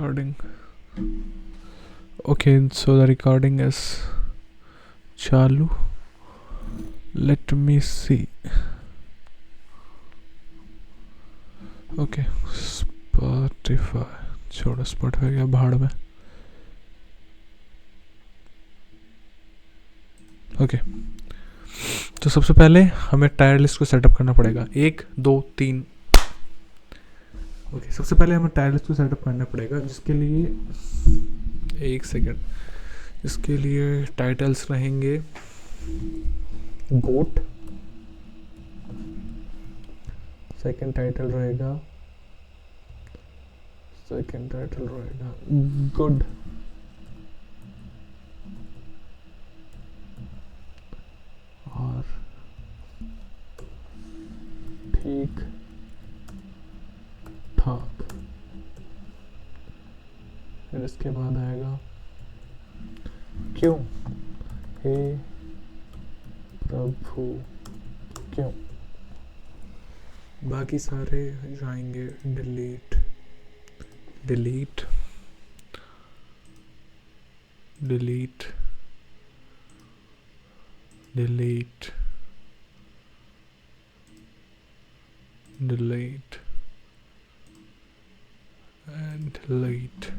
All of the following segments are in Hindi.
recording. Okay, so the recording is chalu. Let me see. Okay, Spotify. छोड़ो, Spotify क्या भाड़ में. ओके तो सबसे पहले हमें टायर लिस्ट को सेटअप करना पड़ेगा. 1 2 3. ओके सबसे पहले हमें टायर लिस्ट को सेटअप करना पड़ेगा, जिसके लिए 1 सेकेंड. इसके लिए टाइटल्स रहेंगे गोट. सेकंड टाइटल रहेगा गुड. और ठीक ठाक. फिर इसके बाद आएगा क्यों, हे प्रभु क्यों. बाकी सारे जाएंगे delete delete delete delete delete and delete.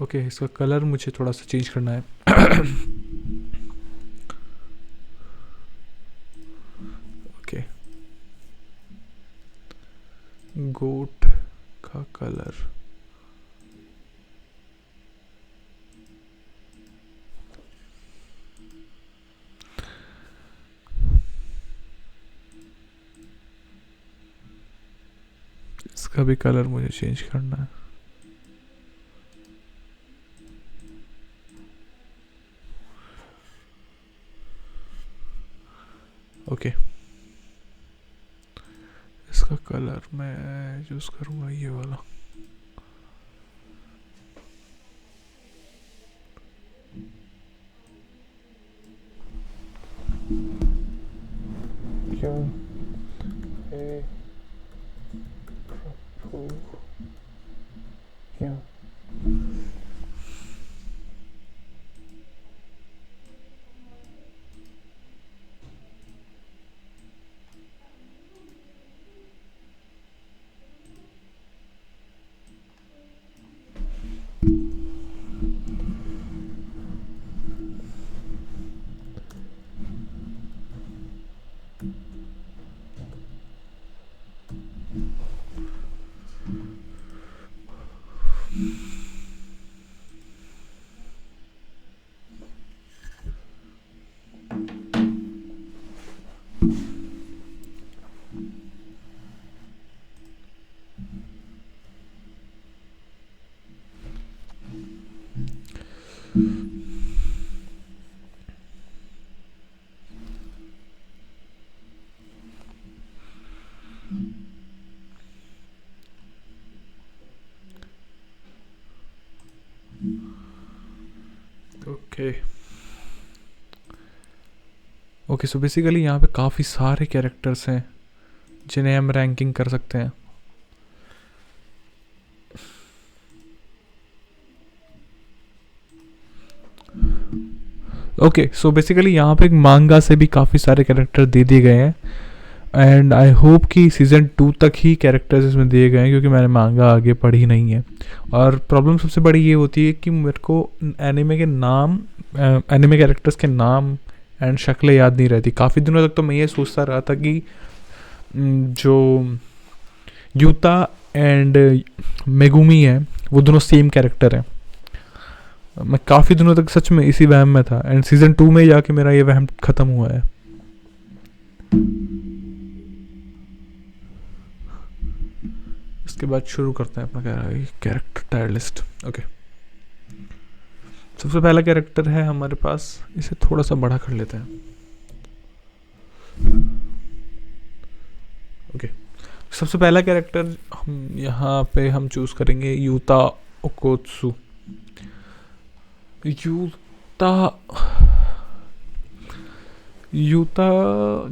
Okay इसका कलर मुझे थोड़ा सा चेंज करना है. ओके गोट का कलर इसका भी कलर मुझे चेंज करना है. ओके इसका कलर मैं यूज करूंगा ये वाला. क्यों हे प्रभु क्यों. ओके सो बेसिकली यहाँ पे काफ़ी सारे कैरेक्टर्स हैं जिन्हें हम रैंकिंग कर सकते हैं. ओके सो बेसिकली यहाँ पे एक मांगा से भी काफ़ी सारे कैरेक्टर दे दिए गए हैं. एंड आई होप कि सीज़न 2 तक ही कैरेक्टर्स इसमें दिए गए हैं, क्योंकि मैंने मांगा आगे पढ़ी नहीं है. और प्रॉब्लम सबसे बड़ी ये होती है कि मेरे को एनिमे के नाम, एनिमे कैरेक्टर्स के नाम एंड शक्लें याद नहीं रहती. काफ़ी दिनों तक तो मैं ये सोचता रहा था कि जो यूता एंड मेगुमी है वो दोनों सेम कैरेक्टर हैं. मैं काफ़ी दिनों तक सच में इसी वहम में था. एंड सीज़न 2 में जाके मेरा ये वहम ख़त्म हुआ है. इसके बाद शुरू करते हैं अपना कैरेक्टर टायर लिस्ट. ओके सबसे पहला कैरेक्टर है हमारे पास, इसे थोड़ा सा बड़ा कर लेते हैं. ओके सबसे पहला कैरेक्टर हम यहाँ पे हम चूज करेंगे यूता ओकोत्सु.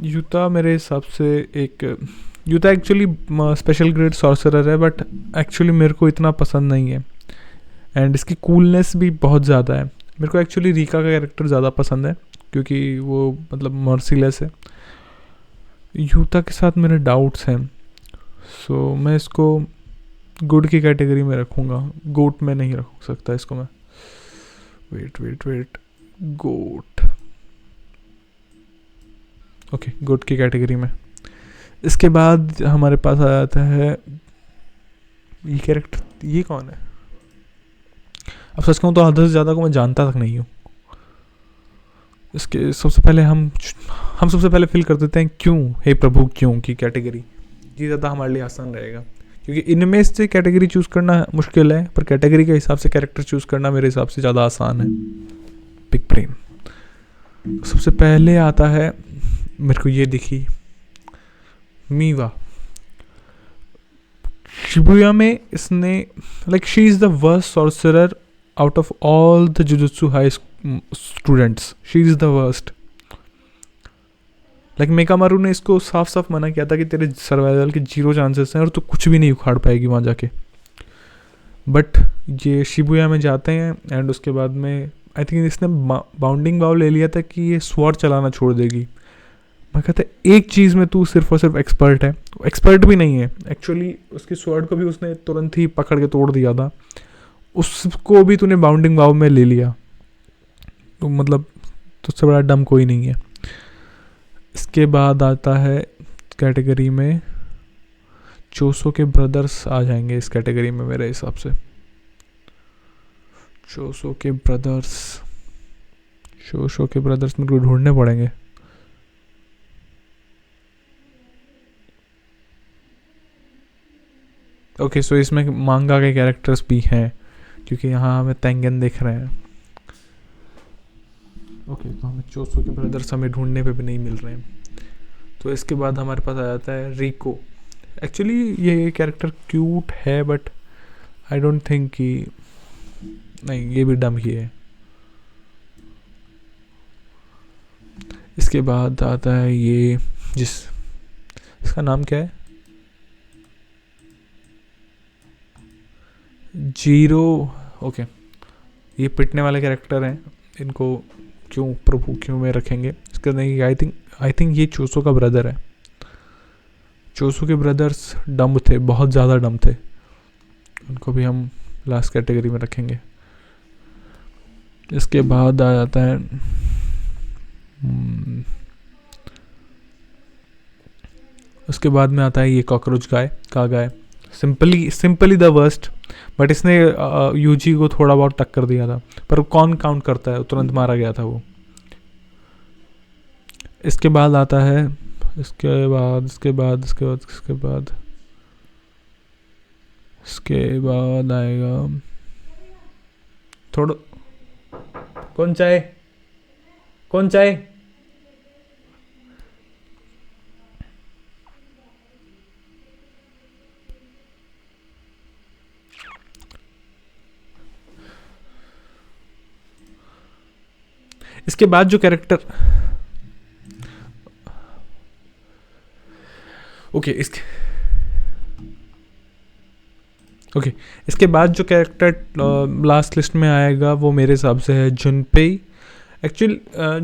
यूता मेरे हिसाब से एक Utah actually special grade sorcerer है, बट एक्चुअली मेरे को इतना पसंद नहीं है. एंड इसकी कूलनेस भी बहुत ज़्यादा है। मेरे को एक्चुअली रीका का कैरेक्टर ज़्यादा पसंद है क्योंकि वो मतलब मर्सीलेस है। यूता के साथ मेरे डाउट्स हैं, सो मैं इसको गुड की कैटेगरी में रखूँगा, गोट में नहीं रख सकता इसको मैं। वेट गोट, ओके गुड की कैटेगरी में। इसके बाद हमारे पास आ जाता है ये कैरेक्टर, ये कौन है? अब सच कहूँ तो आधा से ज़्यादा को मैं जानता तक नहीं हूँ। इसके सबसे पहले हम सबसे पहले फिल कर देते हैं क्यों, हे प्रभु क्यों की कैटेगरी। ये ज़्यादा हमारे लिए आसान रहेगा क्योंकि इनमें से कैटेगरी चूज़ करना मुश्किल है, पर कैटेगरी के हिसाब से कैरेक्टर चूज़ करना मेरे हिसाब से ज़्यादा आसान है। Big brain. सबसे पहले आता है, मेरे को ये दिखी मीवा। शिबुया में इसने like she is the worst sorcerer out of all the Jujutsu High students, she is the worst. Like Mechamaru ने इसको साफ साफ मना किया था कि तेरे सर्वाइवल के 0 चांसेस हैं और तू कुछ भी नहीं उखाड़ पाएगी वहाँ जाके। बट ये शिबुया में जाते हैं एंड उसके बाद में आई थिंक इसने बाउंडिंग बाउ ले लिया था कि ये स्वॉर्ड चलाना छोड़ देगी। मैं कहता एक चीज़ में तू सिर्फ और सिर्फ एक्सपर्ट है, एक्सपर्ट भी नहीं है एक्चुअली। उसकी स्वॉर्ड को भी उसने तुरंत ही पकड़ के तोड़ दिया था, उसको भी तूने बाउंडिंग बाउ में ले लिया, तो मतलब तुझसे बड़ा डम कोई नहीं है। इसके बाद आता है कैटेगरी में चोसो के ब्रदर्स आ जाएंगे इस कैटेगरी में मेरे हिसाब से। चोसो के ब्रदर्स मेरे को ढूंढने पड़ेंगे। ओके सो इसमें मांगा के कैरेक्टर्स भी हैं क्योंकि यहाँ हमें तेंगन दिख रहे हैं। ओके तो हमें चोसो के ब्रदर्स हमें ढूंढने पे भी नहीं मिल रहे हैं। तो इसके बाद हमारे पास आ जाता है रिको। एक्चुअली ये कैरेक्टर क्यूट है बट आई डोंट थिंक कि, नहीं ये भी डम ही है। इसके बाद आता है ये इसका नाम क्या है, जीरो। ओके ये पिटने वाले कैरेक्टर हैं, इनको क्यों प्रभु क्यों में रखेंगे। इसका नहीं, आई थिंक ये चोसो का ब्रदर है। चोसो के ब्रदर्स डम थे, बहुत ज़्यादा डम थे, उनको भी हम लास्ट कैटेगरी में रखेंगे। इसके बाद आ जाता है उसके बाद में आता है ये cockroach guy. Simply the worst, but इसने यूजी को थोड़ा बहुत टक्कर दिया था, पर कौन काउंट करता है, तुरंत मारा गया था वो। इसके बाद आता है इसके बाद आएगा थोड़ा कौन चाहे इसके बाद जो कैरेक्टर इसके बाद जो कैरेक्टर लास्ट लिस्ट में आएगा वो मेरे हिसाब से है जुनपेई। एक्चुअली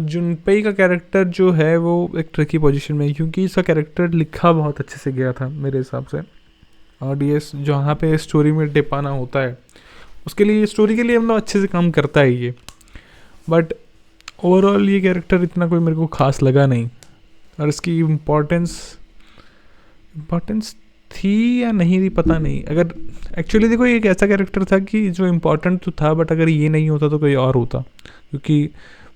जुनपेई का कैरेक्टर जो है वो एक ट्रिकी पोजीशन में है क्योंकि इसका कैरेक्टर लिखा बहुत अच्छे से गया था मेरे हिसाब से, और ये जहाँ पे स्टोरी में टिपाना होता है उसके लिए, स्टोरी के लिए मतलब अच्छे से काम करता है ये। बट ओवरऑल ये कैरेक्टर इतना कोई मेरे को खास लगा नहीं, और इसकी इम्पोर्टेंस थी या नहीं थी पता नहीं। अगर एक्चुअली देखो ये एक ऐसा कैरेक्टर था कि जो इम्पोर्टेंट तो था, बट अगर ये नहीं होता तो कोई और होता, क्योंकि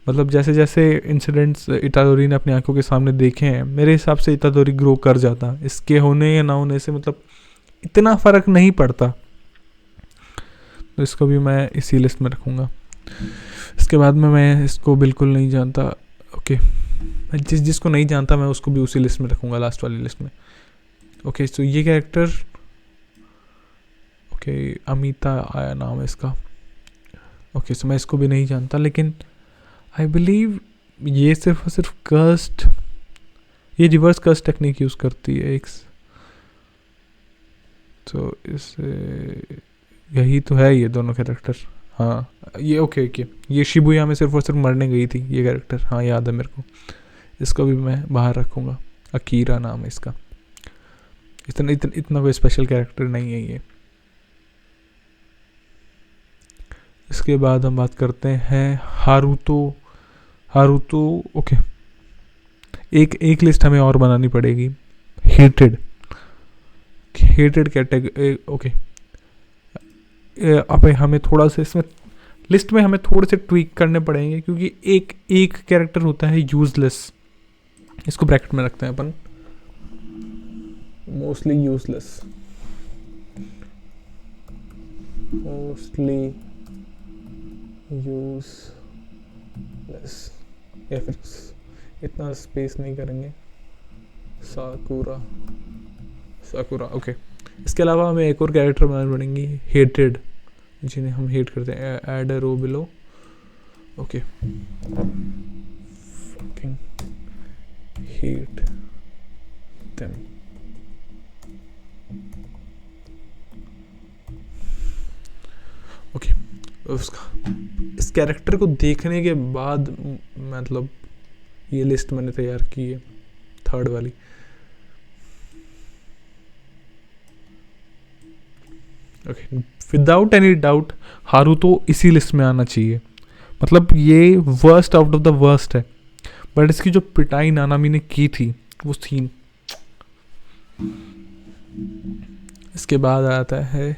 मतलब जैसे जैसे इंसिडेंट्स इतादोरी ने अपनी आंखों के सामने देखे हैं मेरे हिसाब से इतादोरी ग्रो कर जाता, इसके होने या ना होने से मतलब इतना फ़र्क नहीं पड़ता। तो इसको भी मैं इसी लिस्ट में रखूँगा। इसके बाद में मैं इसको बिल्कुल नहीं जानता, ओके मैं जिसको नहीं जानता मैं उसको भी उसी लिस्ट में रखूँगा, लास्ट वाली लिस्ट में। ओके तो ये कैरेक्टर अमिता आया नाम है इसका। ओके सो मैं इसको भी नहीं जानता, लेकिन आई बिलीव ये सिर्फ और सिर्फ कर्स्ट, ये रिवर्स कर्स्ट टेक्निक यूज़ करती है एक, तो इसे यही तो है ये दोनों कैरेक्टर। हाँ ये ओके ओके, ये शिबुया में सिर्फ और सिर्फ मरने गई थी ये कैरेक्टर, हाँ याद है मेरे को। इसको भी मैं बाहर रखूँगा, अकीरा नाम है इसका। इतना कोई स्पेशल कैरेक्टर नहीं है ये। इसके बाद हम बात करते हैं हारुतो। हारुतो ओके, एक एक लिस्ट हमें और बनानी पड़ेगी। Hated, hated category okay. अब हमें थोड़ा सा इसमें लिस्ट में हमें थोड़े से ट्वीक करने पड़ेंगे, क्योंकि एक एक कैरेक्टर होता है यूजलेस, इसको ब्रैकेट में रखते हैं अपन, मोस्टली यूजलेस, मोस्टली यूजलेस, या फिर इतना स्पेस नहीं करेंगे, साकुरा, साकुरा ओके। इसके अलावा हमें एक और कैरेक्टर बनानी पड़ेंगी हेटेड, जिन्हें हम हेट करते हैं, add a row below okay, fucking hate them। Okay उसका, इस कैरेक्टर को देखने के बाद मतलब ये लिस्ट मैंने तैयार की है, थर्ड वाली। Okay without any doubt Haruto इसी लिस्ट में आना चाहिए, मतलब ये worst out of the worst है, बट इसकी जो पिटाई नानामी ने की थी वो सीन। इसके बाद आता है,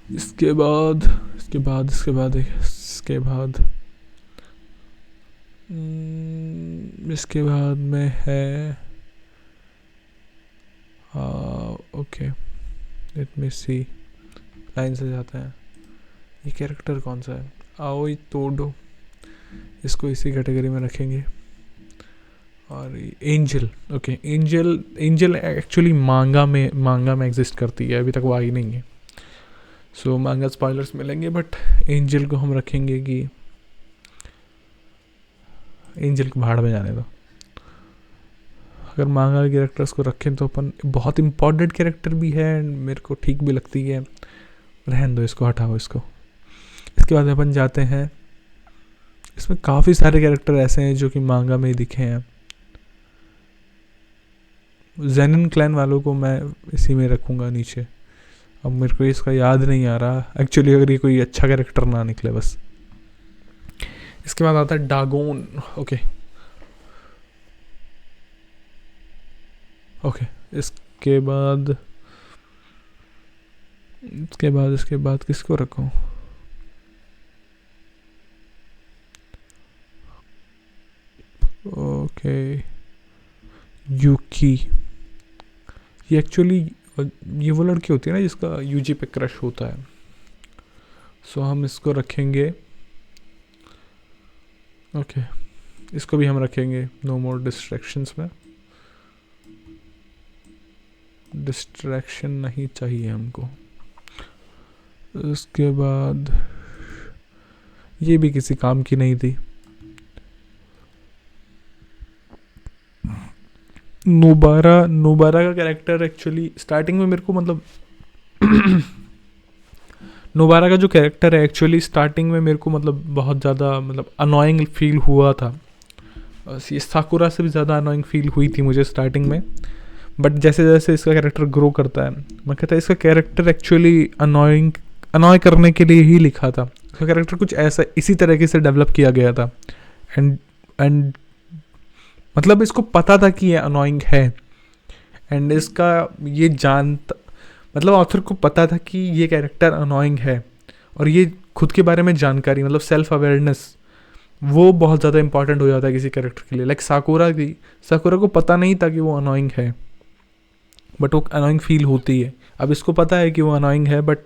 इसके बाद इसके बाद इसके बाद इसके बाद इसके बाद में है ओके लेट मी सी, लाइन से जाते हैं। ये कैरेक्टर कौन सा है, आओई तोडो, इसको इसी कैटेगरी में रखेंगे। और angel okay, angel angel actually मांगा में एग्जिस्ट करती है, अभी तक वो आई नहीं है, सो मांगा स्पॉयलर्स मिलेंगे, बट एंजल को हम रखेंगे कि एंजल को भाड़ में जाने दो। अगर मांगा के कैरेक्टर्स को रखें तो अपन, बहुत इम्पॉर्टेंट कैरेक्टर भी है एंड मेरे को ठीक भी लगती है, रहन दो इसको, हटाओ इसको। इसके बाद अपन जाते हैं, इसमें काफ़ी सारे कैरेक्टर ऐसे हैं जो कि मांगा में ही दिखे हैं। जेनिन क्लैन वालों को मैं इसी में रखूँगा नीचे, अब मेरे को इसका याद नहीं आ रहा एक्चुअली, अगर ये कोई अच्छा कैरेक्टर ना निकले बस। इसके बाद आता है डागोन ओके ओके। इसके बाद किसको रखूं, ओके यूकी। ये एक्चुअली ये वो लड़की होती है ना जिसका यूजी पे क्रश होता है, सो हम इसको रखेंगे ओके। इसको भी हम रखेंगे नो मोर डिस्ट्रैक्शंस में, डिस्ट्रैक्शन नहीं चाहिए हमको। इसके बाद ये भी किसी काम की नहीं थी, नोबारा का कैरेक्टर एक्चुअली स्टार्टिंग में मेरे को मतलब नोबारा का जो कैरेक्टर है एक्चुअली स्टार्टिंग में मेरे को मतलब बहुत ज़्यादा मतलब अनोइंग फील हुआ था, ये साकुरा से भी ज़्यादा अनोइंग फील हुई थी मुझे स्टार्टिंग में, बट जैसे जैसे इसका कैरेक्टर ग्रो करता है मैं कहता है इसका कैरेक्टर एक्चुअली अनॉय करने के लिए ही लिखा था। इसका कैरेक्टर कुछ ऐसा इसी तरीके से डेवलप किया गया था, एंड मतलब इसको पता था कि ये अनोइंग है, एंड इसका ये जानता मतलब ऑथर को पता था कि ये कैरेक्टर अनोइंग है, और ये खुद के बारे में जानकारी मतलब सेल्फ अवेयरनेस वो बहुत ज़्यादा इंपॉर्टेंट हो जाता है किसी कैरेक्टर के लिए। लाइक साकुरा को पता नहीं था कि वो अनोइंग है, बट वो अनोइंग फील होती है। अब इसको पता है कि वो अनोइंग है, बट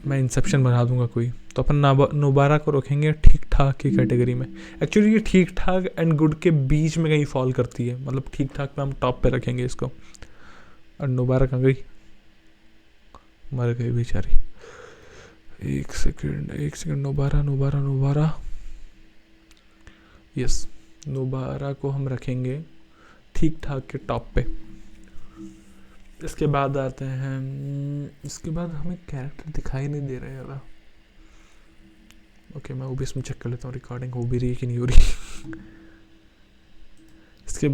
मैं इंसेप्शन बना दूंगा कोई, तो अपन नोबारा को रखेंगे ठीक ठाक की कैटेगरी में। एक्चुअली ये ठीक ठाक एंड गुड के बीच में कहीं फॉल करती है, मतलब ठीक ठाक में हम टॉप पे रखेंगे इसको। और नोबारा कहाँ गई, मर गई बेचारी। एक सेकंड नोबारा यस, नोबारा को हम रखेंगे ठीक ठाक के टॉप पे। इसके बाद आते हैं इसके बाद हमें कैरेक्टर दिखाई नहीं दे रहे ज़्यादा। ओके, मैं वो भी इसमें चेक कर लेता हूँ रिकॉर्डिंग हो भी रही है कि नहीं हो रही। इसके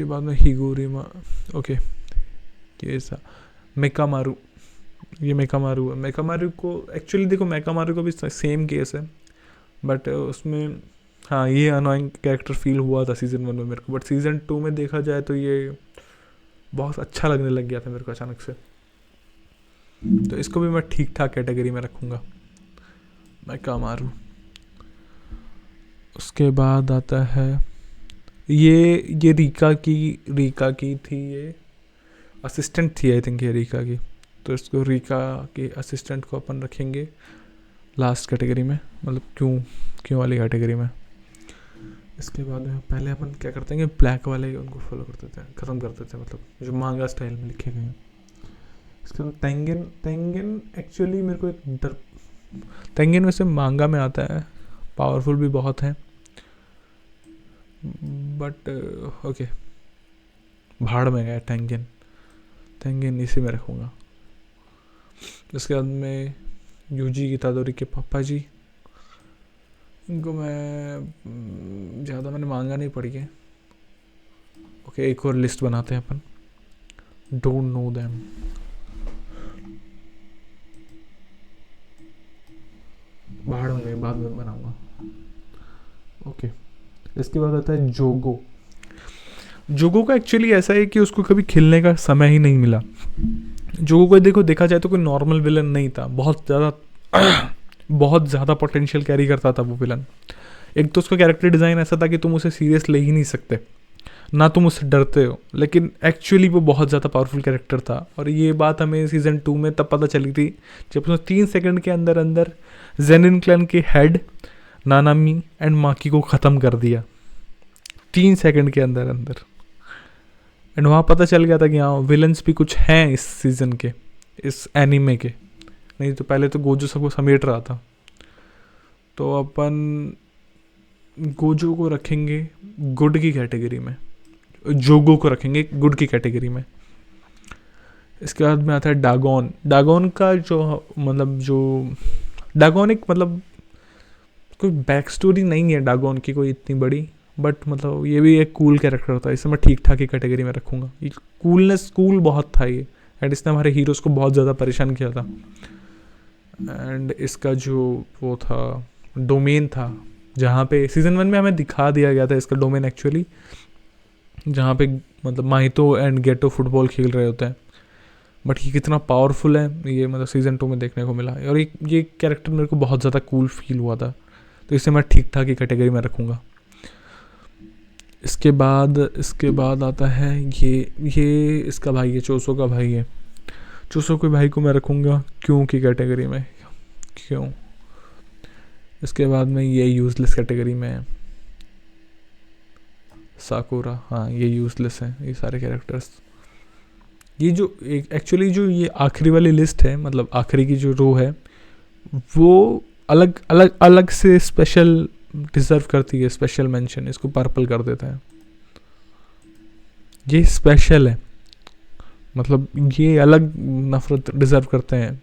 बाद में हिगोरिमा। ओके, ये ऐसा मेकामारू, ये मेकामारू है। मेकामारू को एक्चुअली देखो, मेकामारू को भी सेम केस है, बट उसमें हाँ ये अनोइंग कैरेक्टर फील हुआ था सीज़न 1 में मेरे को, बट सीज़न 2 में देखा जाए तो ये बहुत अच्छा लगने लग गया था मेरे को अचानक से। तो इसको भी मैं ठीक ठाक कैटेगरी में रखूँगा, मेकामारू। उसके बाद आता है ये रीका की थी, ये असिस्टेंट थी आई थिंक ये रीका की, तो इसको रीका के असिस्टेंट को अपन रखेंगे लास्ट कैटेगरी में, मतलब क्यों वाली कैटेगरी में। इसके बाद में पहले अपन क्या करते हैं, ब्लैक वाले उनको फॉलो करते थे, ख़त्म करते थे, मतलब जो मांगा स्टाइल में लिखे गए हैं। इसके बाद तेंगेन एक्चुअली मेरे को एक डर, तेंगेन वैसे मांगा में आता है, पावरफुल भी बहुत है, बट ओके भाड़ में गया तेंगेन इसी में रखूँगा। इसके बाद में यूजी इतादोरी के पापा जी, इनको मैं ज़्यादा मैंने मांगा नहीं पढ़ी है। ओके, एक और लिस्ट बनाते हैं अपन, डोंट नो देम। भाड़ में बाद में बनाऊंगा। ओके, इसके बाद आता है जोगो का एक्चुअली ऐसा है कि उसको कभी खिलने का समय ही नहीं मिला। जोगो को देखा जाए तो कोई नॉर्मल विलन नहीं था, बहुत ज़्यादा पोटेंशियल कैरी करता था वो विलन। एक तो उसका कैरेक्टर डिज़ाइन ऐसा था कि तुम उसे सीरियस ले ही नहीं सकते, ना तुम उससे डरते हो, लेकिन एक्चुअली वो बहुत ज़्यादा पावरफुल कैरेक्टर था। और ये बात हमें सीज़न 2 में तब पता चली थी जब उसने 3 सेकंड के अंदर जेनिन क्लैन के हेड नानामी एंड माकी को ख़त्म कर दिया 3 सेकंड के अंदर। एंड वहाँ पता चल गया था कि हाँ विलन्स भी कुछ हैं इस सीज़न के, इस एनीमे के, नहीं तो पहले तो गोजो सबको समेट रहा था। तो अपन गोजो को रखेंगे गुड की कैटेगरी में, जोगो को रखेंगे गुड की कैटेगरी में। इसके बाद में आता है डागोन का डागोन एक मतलब कोई बैक स्टोरी नहीं है डागोन की कोई इतनी बड़ी, बट मतलब ये भी एक कूल कैरेक्टर था, इसे मैं ठीक ठाक ही कैटेगरी में रखूँगा। ये कूल बहुत था ये, एंड इसने हमारे हीरोज़ को बहुत ज़्यादा परेशान किया था। एंड इसका जो वो था डोमेन था, जहाँ पे सीज़न 1 में हमें दिखा दिया गया था इसका डोमेन एक्चुअली, जहाँ पे मतलब माहितो एंड गेटो फुटबॉल खेल रहे होते हैं, बट ये कितना पावरफुल है ये मतलब सीज़न 2 में देखने को मिला। और ये कैरेक्टर मेरे को बहुत ज़्यादा कूल फील हुआ था, तो इसे मैं ठीक ठाक ही कैटेगरी में रखूँगा। इसके बाद आता है ये इसका भाई है, चोसो का भाई है। चोसो के भाई को मैं रखूँगा क्यों की कैटेगरी में, क्यों। इसके बाद में ये यूज़लेस कैटेगरी में है, साकुरा, हाँ ये यूज़लेस है ये सारे कैरेक्टर्स। ये जो एक्चुअली जो ये आखिरी वाली लिस्ट है, मतलब आखिरी की जो रो है, वो अलग से स्पेशल डिज़र्व करती है, स्पेशल मेंशन। इसको पर्पल कर देते हैं, ये स्पेशल है, मतलब ये अलग नफरत डिज़र्व करते हैं,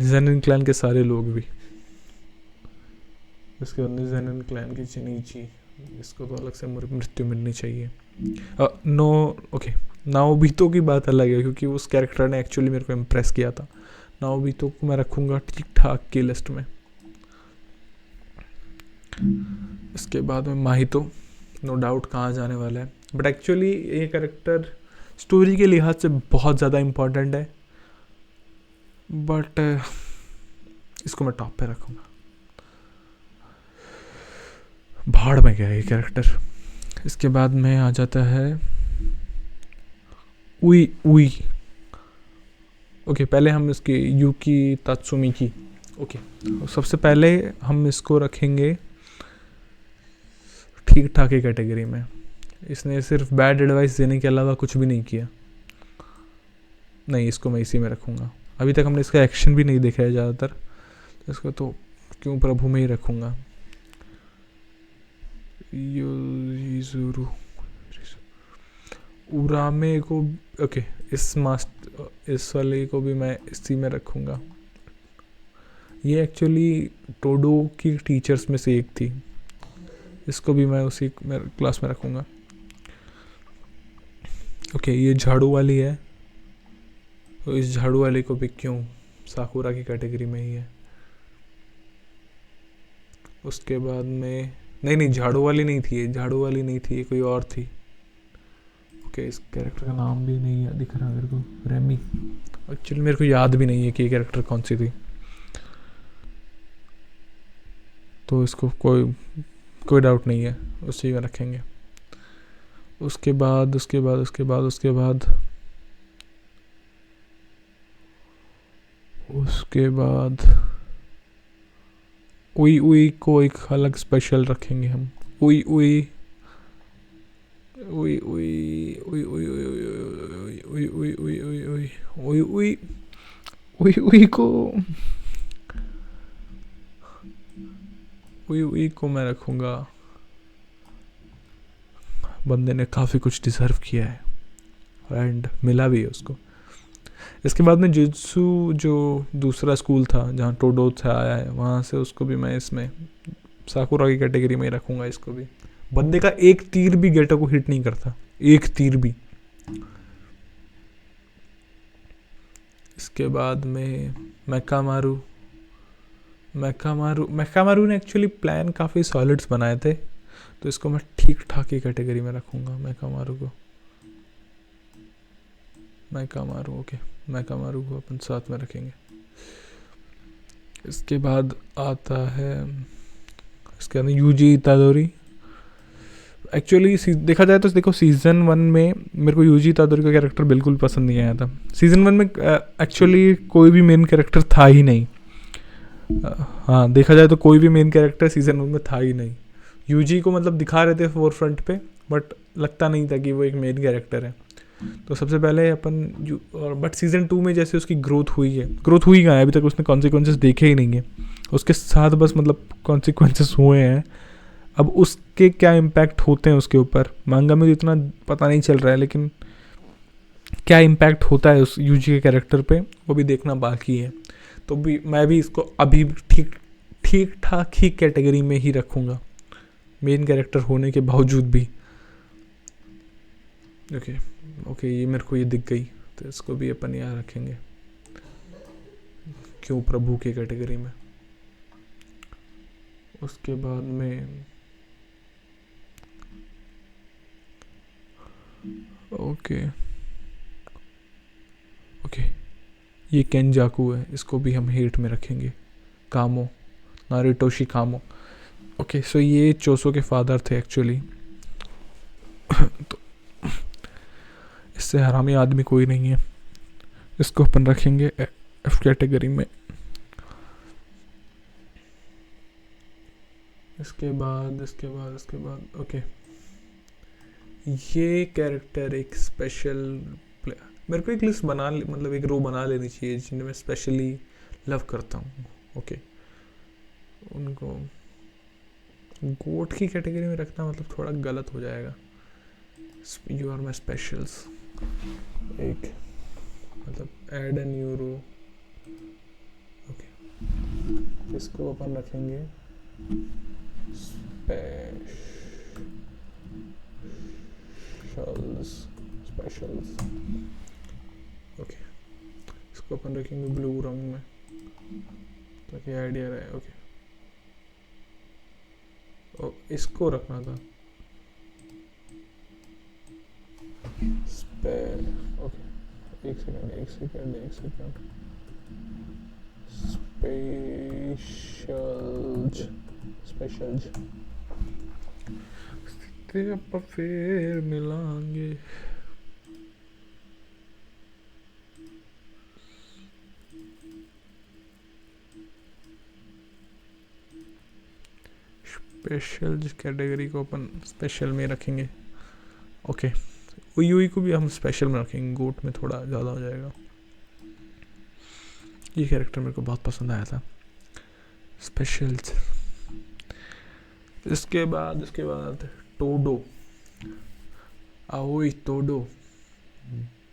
जेनिन क्लैन के सारे लोग भी। इसके बाद जेनिन क्लैन की चिनीची, इसको तो अलग से मृत्यु मिलनी चाहिए। नाओबितो की बात अलग है, क्योंकि उस कैरेक्टर ने एक्चुअली मेरे को इम्प्रेस किया था। नाओबितो को मैं रखूँगा ठीक ठाक की लिस्ट में। इसके बाद में माहितो, नो डाउट कहाँ जाने वाला है, बट एक्चुअली ये कैरेक्टर स्टोरी के लिहाज से बहुत ज़्यादा इम्पोर्टेंट है, बट इसको मैं टॉप पे रखूँगा। भाड़ में गया ये कैरेक्टर। इसके बाद में आ जाता है उई। ओके, पहले हम इसकी यूकी तात्सुमी की, ओके सबसे पहले हम इसको रखेंगे ठीक ठाक ही कैटेगरी में। इसने सिर्फ बैड एडवाइस देने के अलावा कुछ भी नहीं किया, नहीं इसको मैं इसी में रखूँगा। अभी तक हमने इसका एक्शन भी नहीं देखा है ज़्यादातर, तो इसको तो क्यों प्रभु में ही रखूँगा। योजिजुरु उरामे को, ओके, इस वाले को भी मैं इसी में रखूँगा। ये एक्चुअली टोडो की टीचर्स में से एक थी, इसको भी मैं उसी क्लास में रखूँगा। ओके, ये झाड़ू वाली है, तो इस झाड़ू वाले को भी क्यों साकुरा की कैटेगरी में ही है। उसके बाद में नहीं, झाड़ू वाली नहीं थी, ये झाड़ू वाली नहीं थी, ये कोई और थी। ओके, इस कैरेक्टर का नाम भी नहीं है दिख रहा मेरे को, रेमी। एक्चुअली मेरे को याद भी नहीं है कि ये कैरेक्टर कौन सी थी, तो इसको कोई डाउट नहीं है, उसी में रखेंगे। उसके बाद उई उई को एक अलग स्पेशल रखेंगे हम। उई उई उई उई उई उई उई उई उई उई उई उई उई उई को उई को मैं रखूँगा। बंदे ने काफ़ी कुछ डिज़र्व किया है एंड मिला भी है उसको। इसके बाद में जुत्सु जो दूसरा स्कूल था जहाँ टोडो से आया है, वहाँ से उसको भी मैं इसमें साकुरा की कैटेगरी में ही रखूँगा। इसको भी, बंदे का एक तीर भी गेटो को हिट नहीं करता, एक तीर भी। इसके बाद में मैकामारू ने एक्चुअली प्लान काफ़ी सॉलिड्स बनाए थे, तो इसको मैं ठीक ठाक की कैटेगरी में रखूँगा। मैकामारू ओके, मैकामारू को अपन साथ में रखेंगे। इसके बाद आता है इसके अंदर यूजी इतादोरी। एक्चुअली देखा जाए तो देखो, सीज़न 1 में मेरे को यूजी इतादोरी का कैरेक्टर बिल्कुल पसंद नहीं आया था। सीज़न 1 में एक्चुअली कोई भी मेन कैरेक्टर था ही नहीं। हाँ, देखा जाए तो कोई भी मेन कैरेक्टर सीज़न 1 में था ही नहीं। यूजी को मतलब दिखा रहे थे फोर फ्रंट पे, बट लगता नहीं था कि वो एक मेन कैरेक्टर है। तो सबसे पहले अपन बट सीज़न 2 में जैसे उसकी ग्रोथ हुई कहाँ है, अभी तक उसने कॉन्सिक्वेंसेस देखे ही नहीं है। उसके साथ बस मतलब कॉन्सिक्वेंसेस हुए हैं, अब उसके क्या इम्पैक्ट होते हैं उसके ऊपर मांगा में तो इतना पता नहीं चल रहा है, लेकिन क्या इम्पैक्ट होता है उस यूजी के कैरेक्टर पे वो भी देखना बाकी है। तो मैं भी इसको अभी ठीक ठाक ही कैटेगरी में ही रखूँगा, मेन कैरेक्टर होने के बावजूद भी। ओके, ये मेरे को ये दिख गई, तो इसको भी अपन यहाँ रखेंगे क्यों प्रभु की कैटेगरी में। उसके बाद में ओके ये केंजाकू है, इसको भी हम हेट में रखेंगे। कामो, नारुतोशी कामो। ओके, सो ये चोसो के फादर थे एक्चुअली। तो इससे हरामी आदमी कोई नहीं है, इसको अपन रखेंगे एफ कैटेगरी में। इसके बाद ओके, ये कैरेक्टर एक स्पेशल मेरे को एक लिस्ट मतलब एक रो बना लेनी चाहिए जिन्हें मैं स्पेशली लव करता हूँ। ओके, उनको गोट की कैटेगरी में रखना मतलब थोड़ा गलत हो जाएगा। यू आर माई स्पेशल्स, एक मतलब ऐड एन यूरो। ओके, इसको अपन रखेंगे स्पेशल्स। ओके, इसको अपन रखेंगे ब्लू रंग में ताकि आइडिया रहे। ओके, इसको रखना था ओके, एक सेकंड स्पेशल्स फिर मिलांगे। स्पेशल कैटेगरी को अपन स्पेशल में रखेंगे। ओके, उई को भी हम स्पेशल में रखेंगे, गोट में थोड़ा ज़्यादा हो जाएगा। ये कैरेक्टर मेरे को बहुत पसंद आया था, स्पेशल्स। इसके बाद टोडो, आओई टोडो,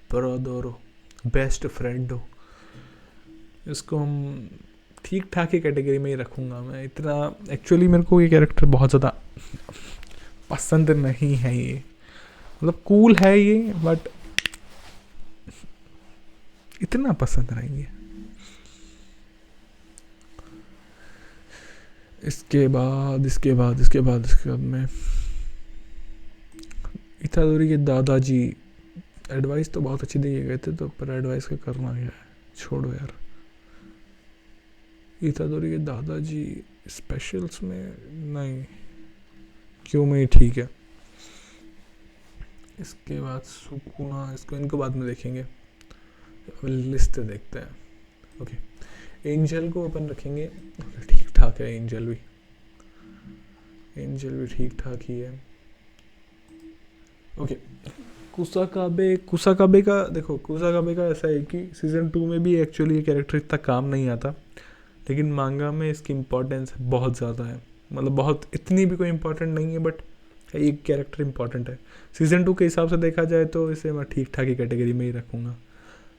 ब्रदरो, बेस्ट फ्रेंडो। इसको हम ठीक ठाक ही कैटेगरी में ही रखूँगा मैं। इतना एक्चुअली मेरे को ये कैरेक्टर बहुत ज़्यादा पसंद नहीं है। ये मतलब कूल है ये, बट इतना पसंद नहीं है। इसके बाद मैं इतादोरी के दादाजी, एडवाइस तो बहुत अच्छी दिए गए थे, तो पर एडवाइस का करना क्या है, छोड़ो यार। इतादोरी के दादाजी स्पेशल्स में नहीं, क्यों में ठीक है। इसके बाद सुकुना, इसको इनको बाद में देखेंगे, लिस्ट देखते हैं। ओके, एंजल को अपन रखेंगे, ठीक ठाक है। एंजल भी ठीक ठाक ही है। ओके, कुसाकाबे का देखो, कुसाकाबे का ऐसा है कि सीज़न 2 में भी एक्चुअली ये कैरेक्टर इतना काम नहीं आता, लेकिन मांगा में इसकी इम्पोर्टेंस बहुत ज़्यादा है। मतलब बहुत, इतनी भी कोई इम्पोर्टेंट नहीं है, बट एक कैरेक्टर इम्पोर्टेंट है। सीज़न 2 के हिसाब से देखा जाए तो इसे मैं ठीक ठाक ही कैटेगरी में ही रखूँगा।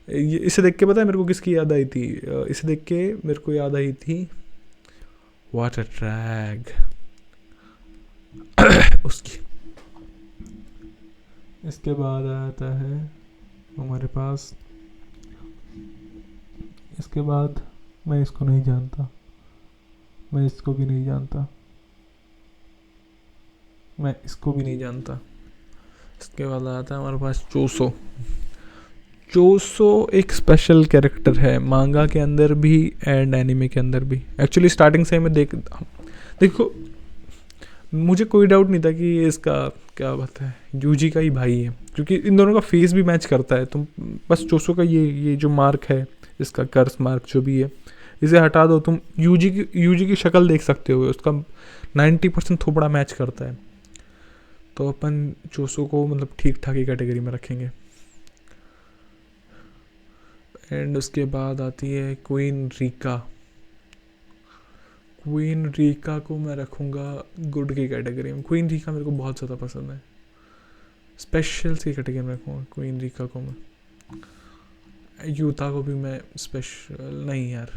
इसे देख के पता है मेरे को किसकी याद आई थी? इसे देख के मेरे को याद आई थी व्हाट अ ट्रैग उसकी। इसके बाद आता है हमारे पास, इसके बाद मैं इसको नहीं जानता, मैं इसको भी नहीं जानता, मैं इसको भी नहीं जानता। इसके बाद आता है हमारे पास चोसो। चोसो एक स्पेशल कैरेक्टर है मांगा के अंदर भी एंड एनिमे के अंदर भी। एक्चुअली स्टार्टिंग से मैं देखो मुझे कोई डाउट नहीं था कि ये इसका क्या बात है, यूजी का ही भाई है, क्योंकि इन दोनों का फेस भी मैच करता है। तुम बस चोसो का ये जो मार्क है, इसका कर्स मार्क जो भी है, इसे हटा दो, तुम यूजी की शक्ल देख सकते हो, उसका 90% थोपड़ा मैच करता है। तो अपन चोसो को मतलब ठीक ठाक ही कैटेगरी में रखेंगे। एंड उसके बाद आती है क्वीन रीका। क्वीन रीका को मैं रखूँगा गुड की कैटेगरी में। क्वीन रीका मेरे को बहुत ज़्यादा पसंद है, स्पेशल सी कैटेगरी में रखूँगा क्वीन रीका को मैं। यूता को भी मैं स्पेशल नहीं यार,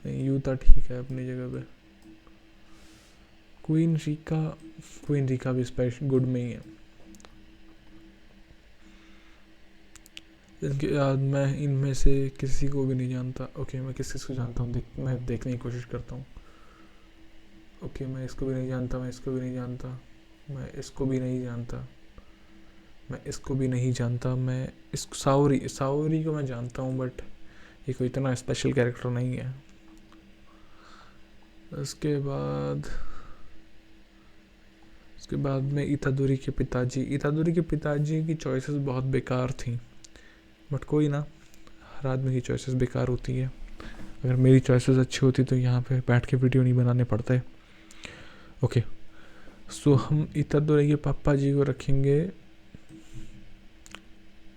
नहीं, यूता ठीक है अपनी जगह पे। क्वीन रीका भी स्पेशल गुड में ही है। इनके बाद मैं इनमें से किसी को भी नहीं जानता। ओके, मैं किस को जानता हूँ, मैं देखने की कोशिश करता हूँ। ओके, मैं इसको भी नहीं जानता, मैं इसको भी नहीं जानता, मैं इसको भी नहीं जानता, मैं इसको भी नहीं जानता, मैं इसको साओरी को मैं जानता हूँ, बट ये कोई इतना स्पेशल कैरेक्टर नहीं है। उसके बाद में इतादोरी के पिताजी की चॉइसेस बहुत बेकार थी, बट कोई ना, हर आदमी की चॉइसेस बेकार होती है। अगर मेरी चॉइसेस अच्छी होती तो यहाँ पे बैठ के वीडियो नहीं बनाने पड़ते। ओके, सो हम इतादोरी के पापा जी को रखेंगे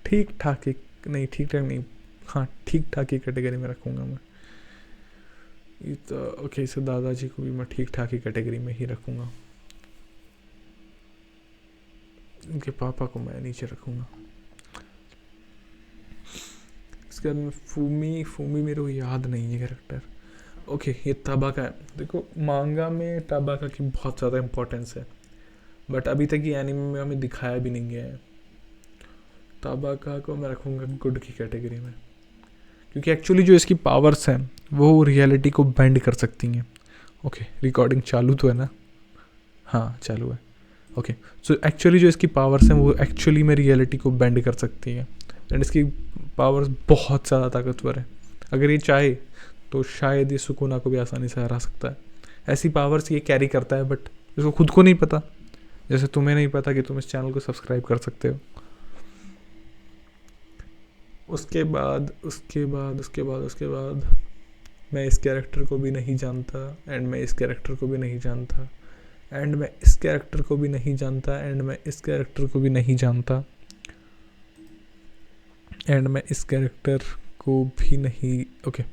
ठीक ठाक ही, नहीं ठीक ठाक नहीं, हाँ ठीक ठाक ही कैटेगरी में रखूँगा मैं। ओके, इसे दादाजी को भी मैं ठीक ठाक ही कैटेगरी में ही रखूँगा। उनके पापा को मैं नीचे रखूँगा। इसके बाद में फूमी मेरे को याद नहीं है कैरेक्टर। ओके, ये ताबाका है। देखो मांगा में ताबाका की बहुत ज़्यादा इम्पोर्टेंस है, बट अभी तक ये एनिमे में हमें दिखाया भी नहीं गया है। ताबाका को मैं रखूँगा गुड की कैटेगरी में, क्योंकि एक्चुअली जो इसकी पावर्स हैं वो रियलिटी को बेंड कर सकती हैं। ओके, रिकॉर्डिंग चालू तो है ना? हाँ चालू है। ओके, सो एक्चुअली जो इसकी पावर्स हैं वो एक्चुअली में रियलिटी को बेंड कर सकती हैं, एंड इसकी पावर्स बहुत ज़्यादा ताकतवर है। अगर ये चाहे तो शायद ये सुकुना को भी आसानी से हरा सकता है। ऐसी पावर्स ये कैरी करता है, बट इसको खुद को नहीं पता, जैसे तुम्हें नहीं पता कि तुम इस चैनल को सब्सक्राइब कर सकते हो। उसके बाद मैं इस कैरेक्टर को भी नहीं जानता, एंड मैं इस कैरेक्टर को भी नहीं जानता, एंड मैं इस कैरेक्टर को भी नहीं जानता, एंड मैं इस कैरेक्टर को भी नहीं जानता, एंड मैं इस कैरेक्टर को भी नहीं। ओके,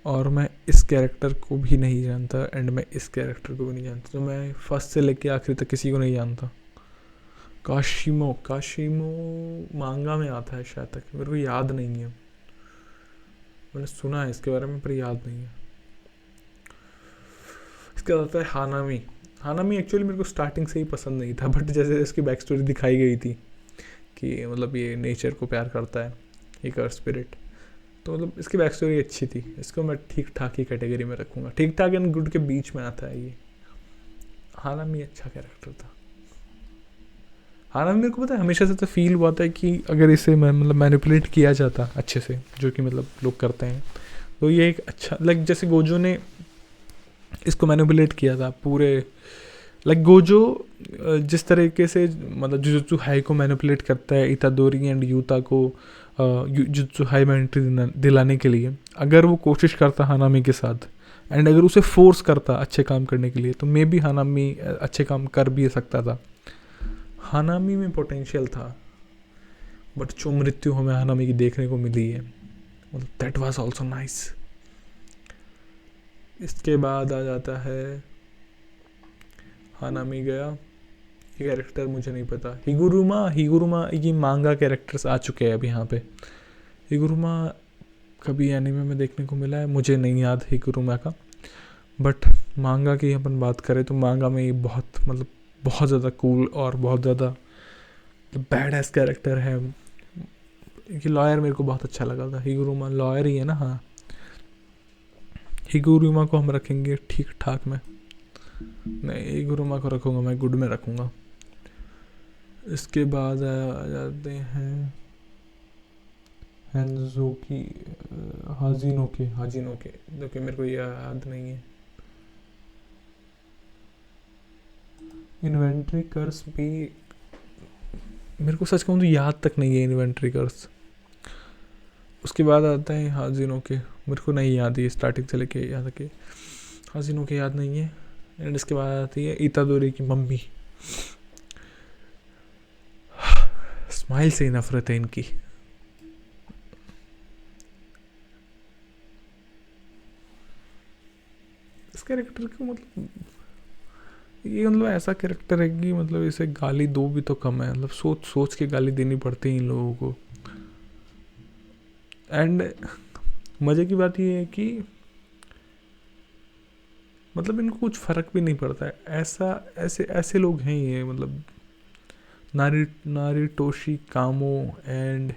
और मैं इस कैरेक्टर को भी नहीं जानता एंड मैं इस कैरेक्टर को भी नहीं जानता, तो मैं फर्स्ट से लेके आखिरी तक किसी को नहीं जानता। काशिमो काशिमो मांगा में आता है शायद, तक मेरे को याद नहीं है, मैंने सुना है इसके बारे में पर याद नहीं है। इसके बाद आता है हानामी। हानामी एक्चुअली मेरे को स्टार्टिंग से ही पसंद नहीं था, बट जैसे इसकी बैक स्टोरी दिखाई गई थी कि मतलब ये नेचर को प्यार करता है, एक अर्थ स्पिरिट, तो मतलब इसकी बैक स्टोरी अच्छी थी। इसको मैं ठीक ठाक ही कैटेगरी में रखूँगा, ठीक ठाक एंड गुड के बीच में आता है ये। हानामी अच्छा कैरेक्टर था। हानामी मेरे को पता है हमेशा से तो फील हुआ था कि अगर इसे मतलब मैनिपुलेट किया जाता अच्छे से, जो कि मतलब लोग करते हैं, तो ये एक अच्छा लाइक जैसे गोजो ने इसको मैनिपुलेट किया था पूरे, लाइक गोजो जिस तरीके से मतलब जुजुत्सु हाई को मैनिपुलेट करता है इतादोरी एंड यूता को जुजुत्सु हाई में एंट्री दिलाने के लिए, अगर वो कोशिश करता हानामी के साथ एंड अगर उसे फोर्स करता अच्छे काम करने के लिए, तो मे बी हानामी अच्छे काम कर भी सकता था। हानामी में पोटेंशियल था, बट जो मृत्यु हमें हानामी की देखने को मिली है, मतलब दैट वाज आल्सो नाइस। इसके बाद आ जाता है हानामी गया, ये कैरेक्टर मुझे नहीं पता। हिगुरुमा ये मांगा कैरेक्टर्स आ चुके हैं अब यहाँ पे। हिगुरुमा कभी एनीमे में देखने को मिला है, मुझे नहीं याद हिगुरुमा का, बट मांगा की अपन बात करें तो मांगा में ये बहुत ज़्यादा कूल और बहुत ज़्यादा बैड एस कैरेक्टर है। कि लॉयर मेरे को बहुत अच्छा लगा था। हिगुरुमा लॉयर ही है ना, हाँ। हिगुरुमा को हम रखेंगे ठीक ठाक में, नहीं हिगुरुमा को रखूँगा मैं गुड में रखूँगा। इसके बाद आ जाते हैं हैंजोकी हाजिनोके जो कि मेरे को याद नहीं है। इन्वेंट्री कर्स भी मेरे को सच कहूँ तो याद तक नहीं है इन्वेंट्री कर्स। उसके बाद आता है हाजिनोके, मेरे को नहीं याद है स्टार्टिंग से लेके यहाँ तक हाजिनोके याद नहीं है। एंड इसके बाद आती है इतादोरी की मम्मी। स्माइल से ही नफरत है इनकी। इस कैरेक्टर को मतलब ये मतलब ऐसा कैरेक्टर है कि मतलब इसे गाली दो भी तो कम है, मतलब सोच सोच के गाली देनी पड़ती है इन लोगों को। एंड मज़े की बात ये है कि मतलब इनको कुछ फ़र्क भी नहीं पड़ता है। ऐसे लोग हैं ये, मतलब नारिटोशी कामो एंड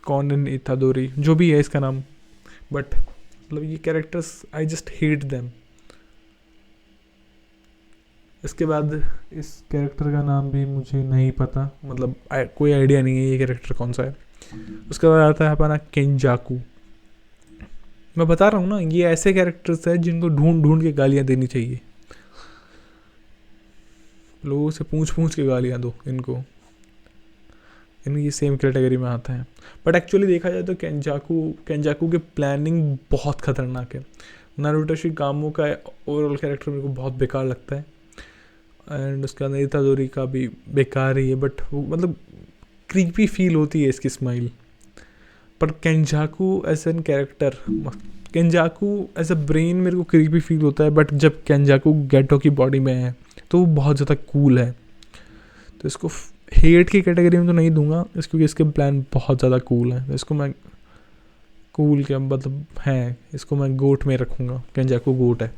कॉनन इतादोरी जो भी है इसका नाम, बट मतलब ये characters I just hate them. इसके बाद इस कैरेक्टर का नाम भी मुझे नहीं पता, मतलब कोई आइडिया नहीं है ये कैरेक्टर कौन सा है। उसके बाद आता है अपना केंजाकू। मैं बता रहा हूँ ना, ये ऐसे कैरेक्टर्स हैं जिनको ढूंढ ढूंढ के गालियाँ देनी चाहिए। लोगों से पूछ के गालियाँ दो इनको, इनकी सेम कैटेगरी में आता है। बट एक्चुअली देखा जाए तो केंजाकू के प्लानिंग बहुत खतरनाक है। नारुटोशी कामो का ओवरऑल कैरेक्टर मेरे को बहुत बेकार लगता है, एंड उसके अंदर इतादोरी का भी बेकार ही है, बट मतलब क्रीपी फील होती है इसकी स्माइल। पर Kenjaku as an character, Kenjaku as a brain मेरे को क्रीपी फील होता है, बट जब केंजाकू गेटो की बॉडी में है तो वो बहुत ज़्यादा कूल है। तो इसको हेट की कैटेगरी में तो नहीं दूंगा क्योंकि इसके प्लान बहुत ज़्यादा कूल है, तो इसको मैं कूल क्या मतलब है, इसको मैं गोट में रखूँगा। केंजाकू गोट है।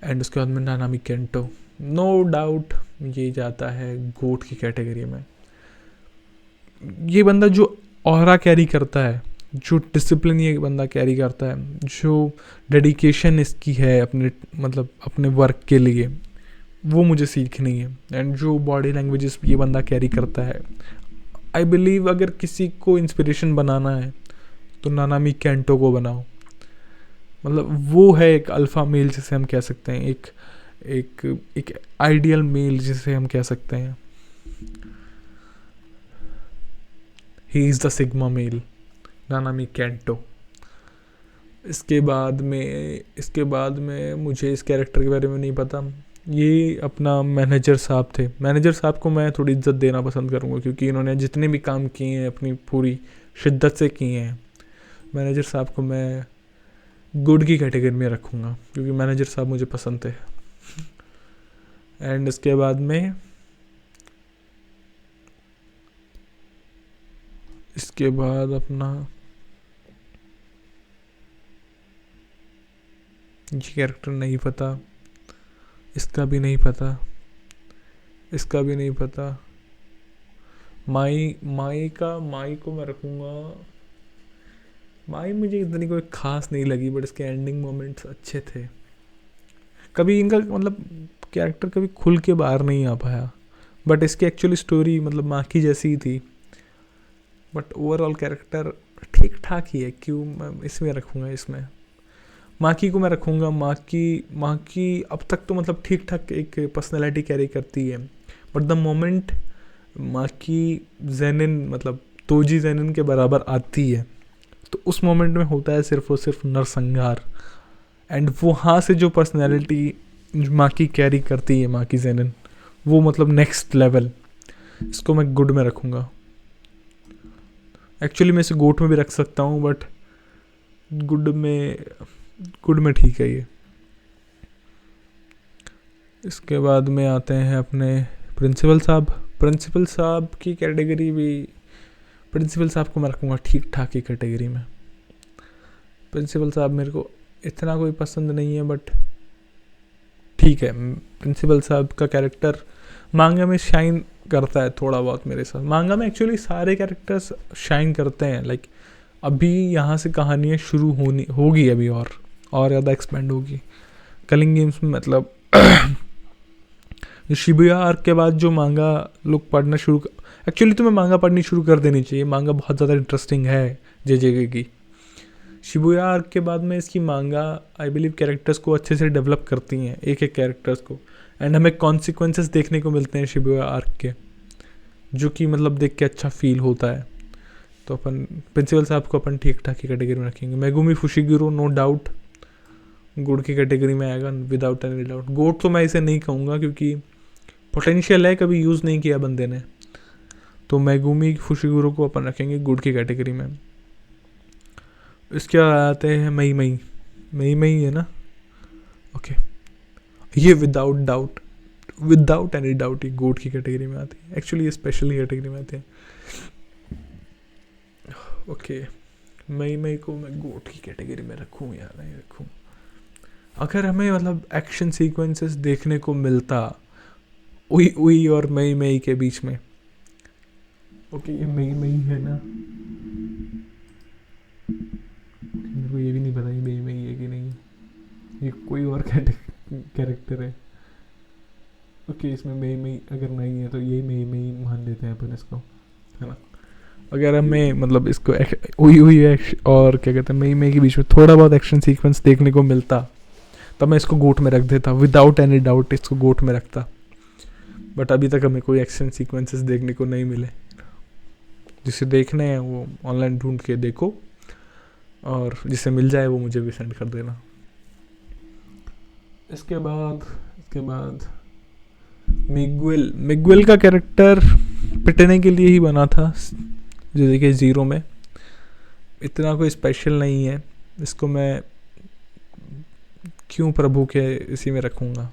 एंड उसके बाद में नानामी केंटो, नो डाउट ये जाता है गोट की कैटेगरी में। ये बंदा जो ऑरा कैरी करता है, जो डिसिप्लिन ये बंदा कैरी करता है, जो डेडिकेशन इसकी है अपने वर्क के लिए, वो मुझे सीखनी है। एंड जो बॉडी लैंग्वेजेस ये बंदा कैरी करता है, आई बिलीव अगर किसी को इंस्पिरेशन बनाना है तो नानामी केंटो को बनाओ। मतलब वो है एक अल्फ़ा मेल जिसे हम कह सकते हैं, एक आइडियल मेल जिसे हम कह सकते हैं। He is the sigma male, Nanami Kento. इसके बाद में मुझे इस कैरेक्टर के बारे में नहीं पता। ये अपना मैनेजर साहब थे। मैनेजर साहब को मैं थोड़ी इज्जत देना पसंद करूँगा क्योंकि इन्होंने जितने भी काम किए हैं अपनी पूरी शिद्दत से किए हैं। मैनेजर साहब को मैं गुड की कैटेगरी में रखूँगा क्योंकि मैनेजर साहब मुझे पसंद थे। एंड इसके बाद में इसके बाद अपना ये कैरेक्टर नहीं पता, इसका भी नहीं पता, इसका भी नहीं पता। माई माई को मैं रखूँगा। माई मुझे इतनी कोई खास नहीं लगी बट इसके एंडिंग मोमेंट्स अच्छे थे। कभी इनका मतलब कैरेक्टर कभी खुल के बाहर नहीं आ पाया बट इसकी एक्चुअली स्टोरी मतलब माँ की जैसी ही थी। बट ओवरऑल कैरेक्टर ठीक ठाक ही है, क्यों मैं इसमें रखूँगा। इसमें माकी को मैं रखूँगा। माकी अब तक तो मतलब ठीक ठाक एक पर्सनैलिटी कैरी करती है बट द मोमेंट माकी जैनिन मतलब तोजी जैनिन के बराबर आती है तो उस मोमेंट में होता है सिर्फ और सिर्फ नरसंहार। एंड वहाँ से जो पर्सनैलिटी माकी कैरी करती है माकी जैनिन वो मतलब नेक्स्ट लेवल। इसको मैं गुड में रखूँगा। एक्चुअली मैं इसे गोट में भी रख सकता हूँ बट गुड में ठीक है ये। इसके बाद में आते हैं अपने प्रिंसिपल साहब की कैटेगरी भी। प्रिंसिपल साहब को मैं रखूँगा ठीक ठाक की कैटेगरी में। प्रिंसिपल साहब मेरे को इतना कोई पसंद नहीं है बट ठीक है। प्रिंसिपल साहब का कैरेक्टर मांगा में शाइन करता है थोड़ा बहुत मेरे साथ। मांगा में एक्चुअली सारे कैरेक्टर्स शाइन करते हैं। लाइक अभी यहाँ से कहानियाँ शुरू होगी अभी और ज़्यादा एक्सपेंड होगी। कलिंग गेम्स में मतलब शिबुया आर्क के बाद जो मांगा लोग पढ़ना शुरू एक्चुअली तो मैं मांगा पढ़नी शुरू कर देनी चाहिए। मांगा बहुत ज़्यादा इंटरेस्टिंग है जे की। शिबुया आर्क के बाद में इसकी मांगा आई बिलीव कैरेक्टर्स को अच्छे से डेवलप करती हैं, एक एक कैरेक्टर्स को। एंड हमें कॉन्सिक्वेंसेस देखने को मिलते हैं शिबुया आर्क के, जो कि मतलब देख के अच्छा फील होता है। तो अपन प्रिंसिपल साहब को अपन ठीक ठाक की कैटेगरी में रखेंगे। मेगुमी फुशिगिरो नो डाउट गुड की कैटेगरी में आएगा विदाउट एनी डाउट। गोट तो मैं इसे नहीं कहूँगा क्योंकि पोटेंशियल है, कभी यूज़ नहीं किया बंदे ने। तो मेगुमी फुशिगिरो को अपन रखेंगे गुड की कैटेगरी में। इसके आते हैं मई है ना। ओके ये विदाउट एनी डाउट ये गोट की कैटेगरी में आती है। एक्चुअली ये स्पेशल कैटेगरी में आते हैं। ओके मई को मैं गोट की कैटेगरी में रखूँ या नहीं रखूँ। अगर हमें मतलब एक्शन सीक्वेंसेस देखने को मिलता उई और मई के बीच में। ओके ये मई है ना। मेरे को ये भी नहीं पता ये मई है कि नहीं, ये कोई और कैरेक्टर है। ओके इसमें मई अगर नहीं है तो यही मई मान लेते हैं अपन इसको, है ना। अगर हमें मतलब इसको हुई है और क्या कहते हैं मई के बीच में थोड़ा बहुत एक्शन सीक्वेंस देखने को मिलता तब मैं इसको गोट में रख देता। विदाउट एनी डाउट इसको गोट में रखता। बट अभी तक हमें कोई एक्शन सीक्वेंसेस देखने को नहीं मिले। जिसे देखने हैं वो ऑनलाइन ढूंढ के देखो और जिसे मिल जाए वो मुझे भी सेंड कर देना। इसके बाद मिगुएल का कैरेक्टर पिटने के लिए ही बना था। जो देखिए ज़ीरो में इतना कोई स्पेशल नहीं है। इसको मैं क्यों प्रभु के इसी में रखूँगा।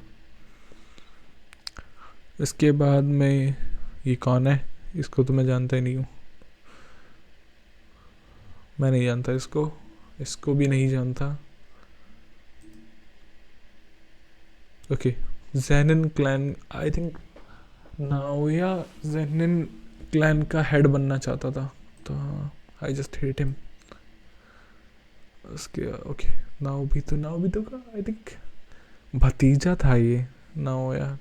इसके बाद में ये कौन है, इसको तो मैं जानता ही नहीं हूँ। मैं नहीं जानता इसको भी नहीं जानता। Okay Zenin clan I think Naoya Zenin clan का हेड बनना चाहता था तो आई जस्ट हेट हिम। उसके ओके नाओबितो का आई थिंक भतीजा था ये नाओया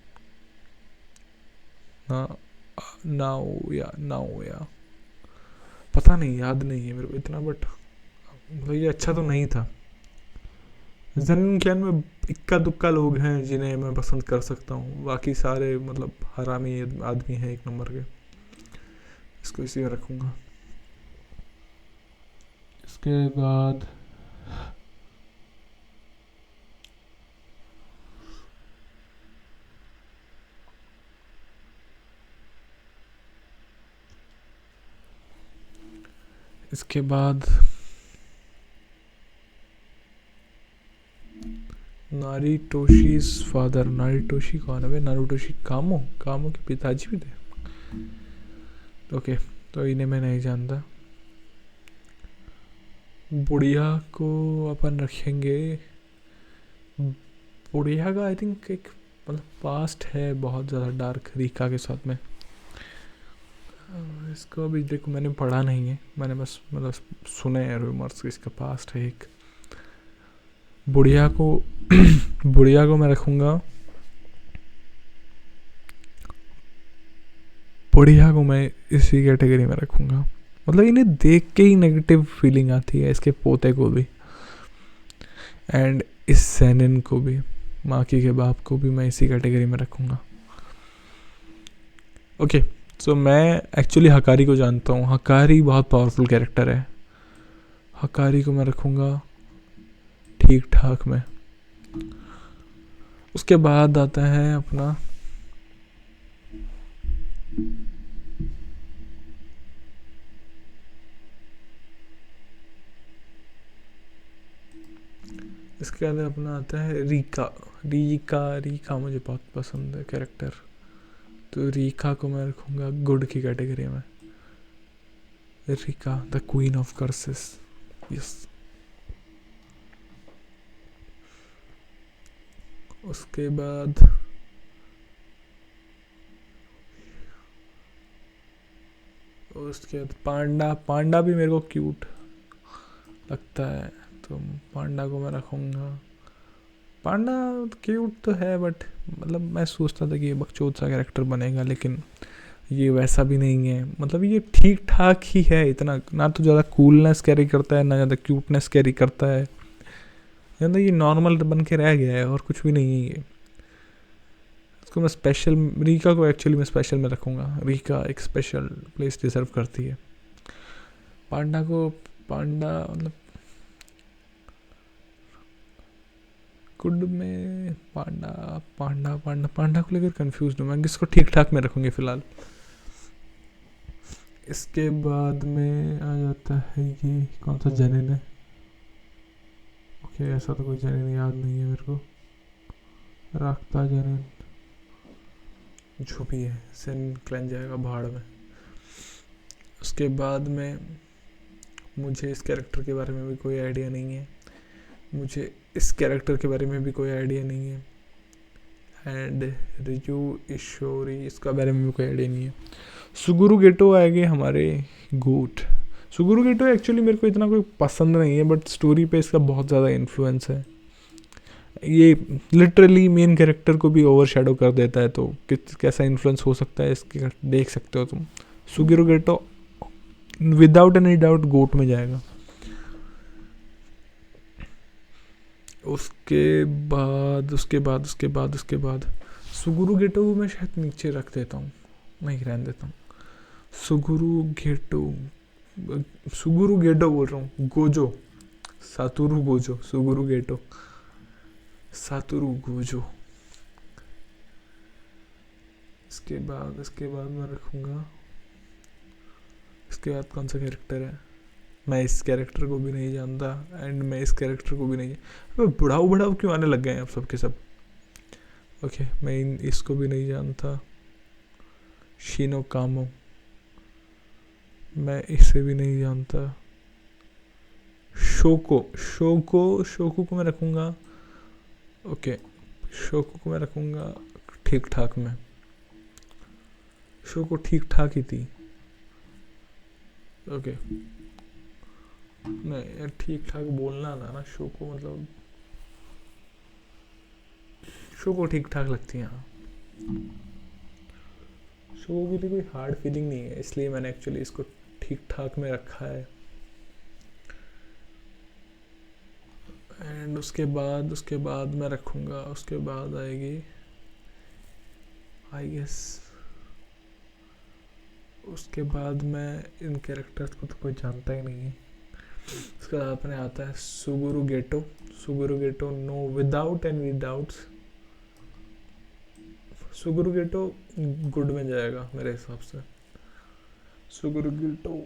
नाओया पता नहीं, याद नहीं है मेरे को इतना बट मतलब ये अच्छा तो नहीं था। ज़ेनिन क्लैन में इक्का दुक्का लोग हैं जिन्हें मैं पसंद कर सकता हूँ, बाकी सारे मतलब हरामी आदमी हैं एक नंबर के। इसको इसी में रखूँगा। इसके बाद नारुतोशी's फादर, नारुतोशी कौन है भाई? नारुतोशी कामो, कामो के पिताजी भी थे। ओके, तो इन्हें मैं नहीं जानता। बुढ़िया को अपन रखेंगे, बुढ़िया का आई थिंक एक मतलब पास्ट है बहुत ज़्यादा डार्क रीका के साथ में। इसको अभी देखो मैंने पढ़ा नहीं है, मैंने बस मतलब सुने हैं रूमर्स, इसका पास्ट है एक। बुढ़िया को बुढ़िया को मैं रखूँगा, बुढ़िया को मैं इसी कैटेगरी में रखूँगा। मतलब इन्हें देख के ही नेगेटिव फीलिंग आती है, इसके पोते को भी एंड इस सैनिन को भी, माकी के बाप को भी मैं इसी कैटेगरी में रखूँगा। ओके, सो मैं एक्चुअली हकारी को जानता हूँ, हकारी बहुत पावरफुल कैरेक्टर है, हकारी को मैं रखूँगा ठीक ठाक में। उसके बाद आता है अपना इसके बाद अपना आता है रीका। रीका रीका मुझे बहुत पसंद है कैरेक्टर, तो रीका को मैं रखूँगा गुड की कैटेगरी में। Rica the queen of curses, yes. उसके बाद पांडा, पांडा भी मेरे को क्यूट लगता है, तो पांडा को मैं रखूँगा। पांडा क्यूट तो है बट मतलब मैं सोचता था कि ये बकचोद सा कैरेक्टर बनेगा, लेकिन ये वैसा भी नहीं है। मतलब ये ठीक ठाक ही है, इतना ना तो ज़्यादा कूलनेस कैरी करता है ना ज़्यादा क्यूटनेस कैरी करता है, मतलब ये नॉर्मल बन के रह गया है और कुछ भी नहीं है ये। इसको मैं स्पेशल, रीका को एक्चुअली मैं स्पेशल में रखूँगा, रीका एक स्पेशल प्लेस डिजर्व करती है। पांडा को, पांडा मतलब गुड में पांडा पांडा पांडा पांडा को लेकर कंफ्यूज हूँ मैं, इसको ठीक ठाक में रखूँगी फ़िलहाल। इसके बाद में आ जाता है ये कौन सा जेनिन है। ओके, ऐसा तो कोई जेनिन याद नहीं है मेरे को, राख्ता जेनिन जो भी है, सेन क्लैन जाएगा भाड़ में। उसके बाद में मुझे इस कैरेक्टर के बारे में भी कोई आइडिया नहीं है, मुझे इस कैरेक्टर के बारे में भी कोई आइडिया नहीं है, एंड रियू इशोरी इसका बारे में भी कोई आइडिया नहीं है। सुगुरु गेटो आएंगे हमारे गोट। सुगुरु गेटो एक्चुअली मेरे को इतना कोई पसंद नहीं है, बट स्टोरी पे इसका बहुत ज़्यादा इन्फ्लुएंस है, ये लिटरली मेन कैरेक्टर को भी ओवरशैडो कर देता है, तो कैसा इन्फ्लुएंस हो सकता है इसके देख सकते हो तुम। सुगुरु गेटो विदाउट एनी डाउट गोट में जाएगा। उसके बाद सुगुरु गेटो को मैं शायद नीचे रख देता हूँ, नहीं रहने देता हूँ। सुगुरु गेटो बोल रहा हूँ, गोजो, सातुरु गोजो, सुगुरु गेटो, सातुरु गोजो। इसके बाद मैं रखूँगा, इसके बाद कौन सा कैरेक्टर है, मैं इस कैरेक्टर को भी नहीं जानता एंड मैं इस कैरेक्टर को भी नहीं, बुढ़ाऊ क्यों आने लग गए हैं अब सबके सब। ओके, मैं इसको भी नहीं जानता। शिनो कामो, मैं इसे भी नहीं जानता। शोको को मैं रखूँगा, ओके, शोको को मैं रखूँगा ठीक ठाक में। शोको ठीक ठाक ही थी, ओके। नहीं यार, ठीक ठाक बोलना था ना, शोको मतलब शोको ठीक ठाक लगती है। हाँ, शोको के लिए कोई हार्ड फीलिंग नहीं है, इसलिए मैंने एक्चुअली इसको ठीक ठाक में रखा है। एंड उसके बाद मैं रखूँगा, उसके बाद आएगी आई गेस, उसके बाद मैं इन कैरेक्टर्स को तो कोई जानता ही नहीं है। उसके बाद अपने आता है सुगुरु गेटो, नो विदाउट एनी डाउट्स सुगुरु गेटो गुड में जाएगा मेरे हिसाब से। सुगुरु गेटो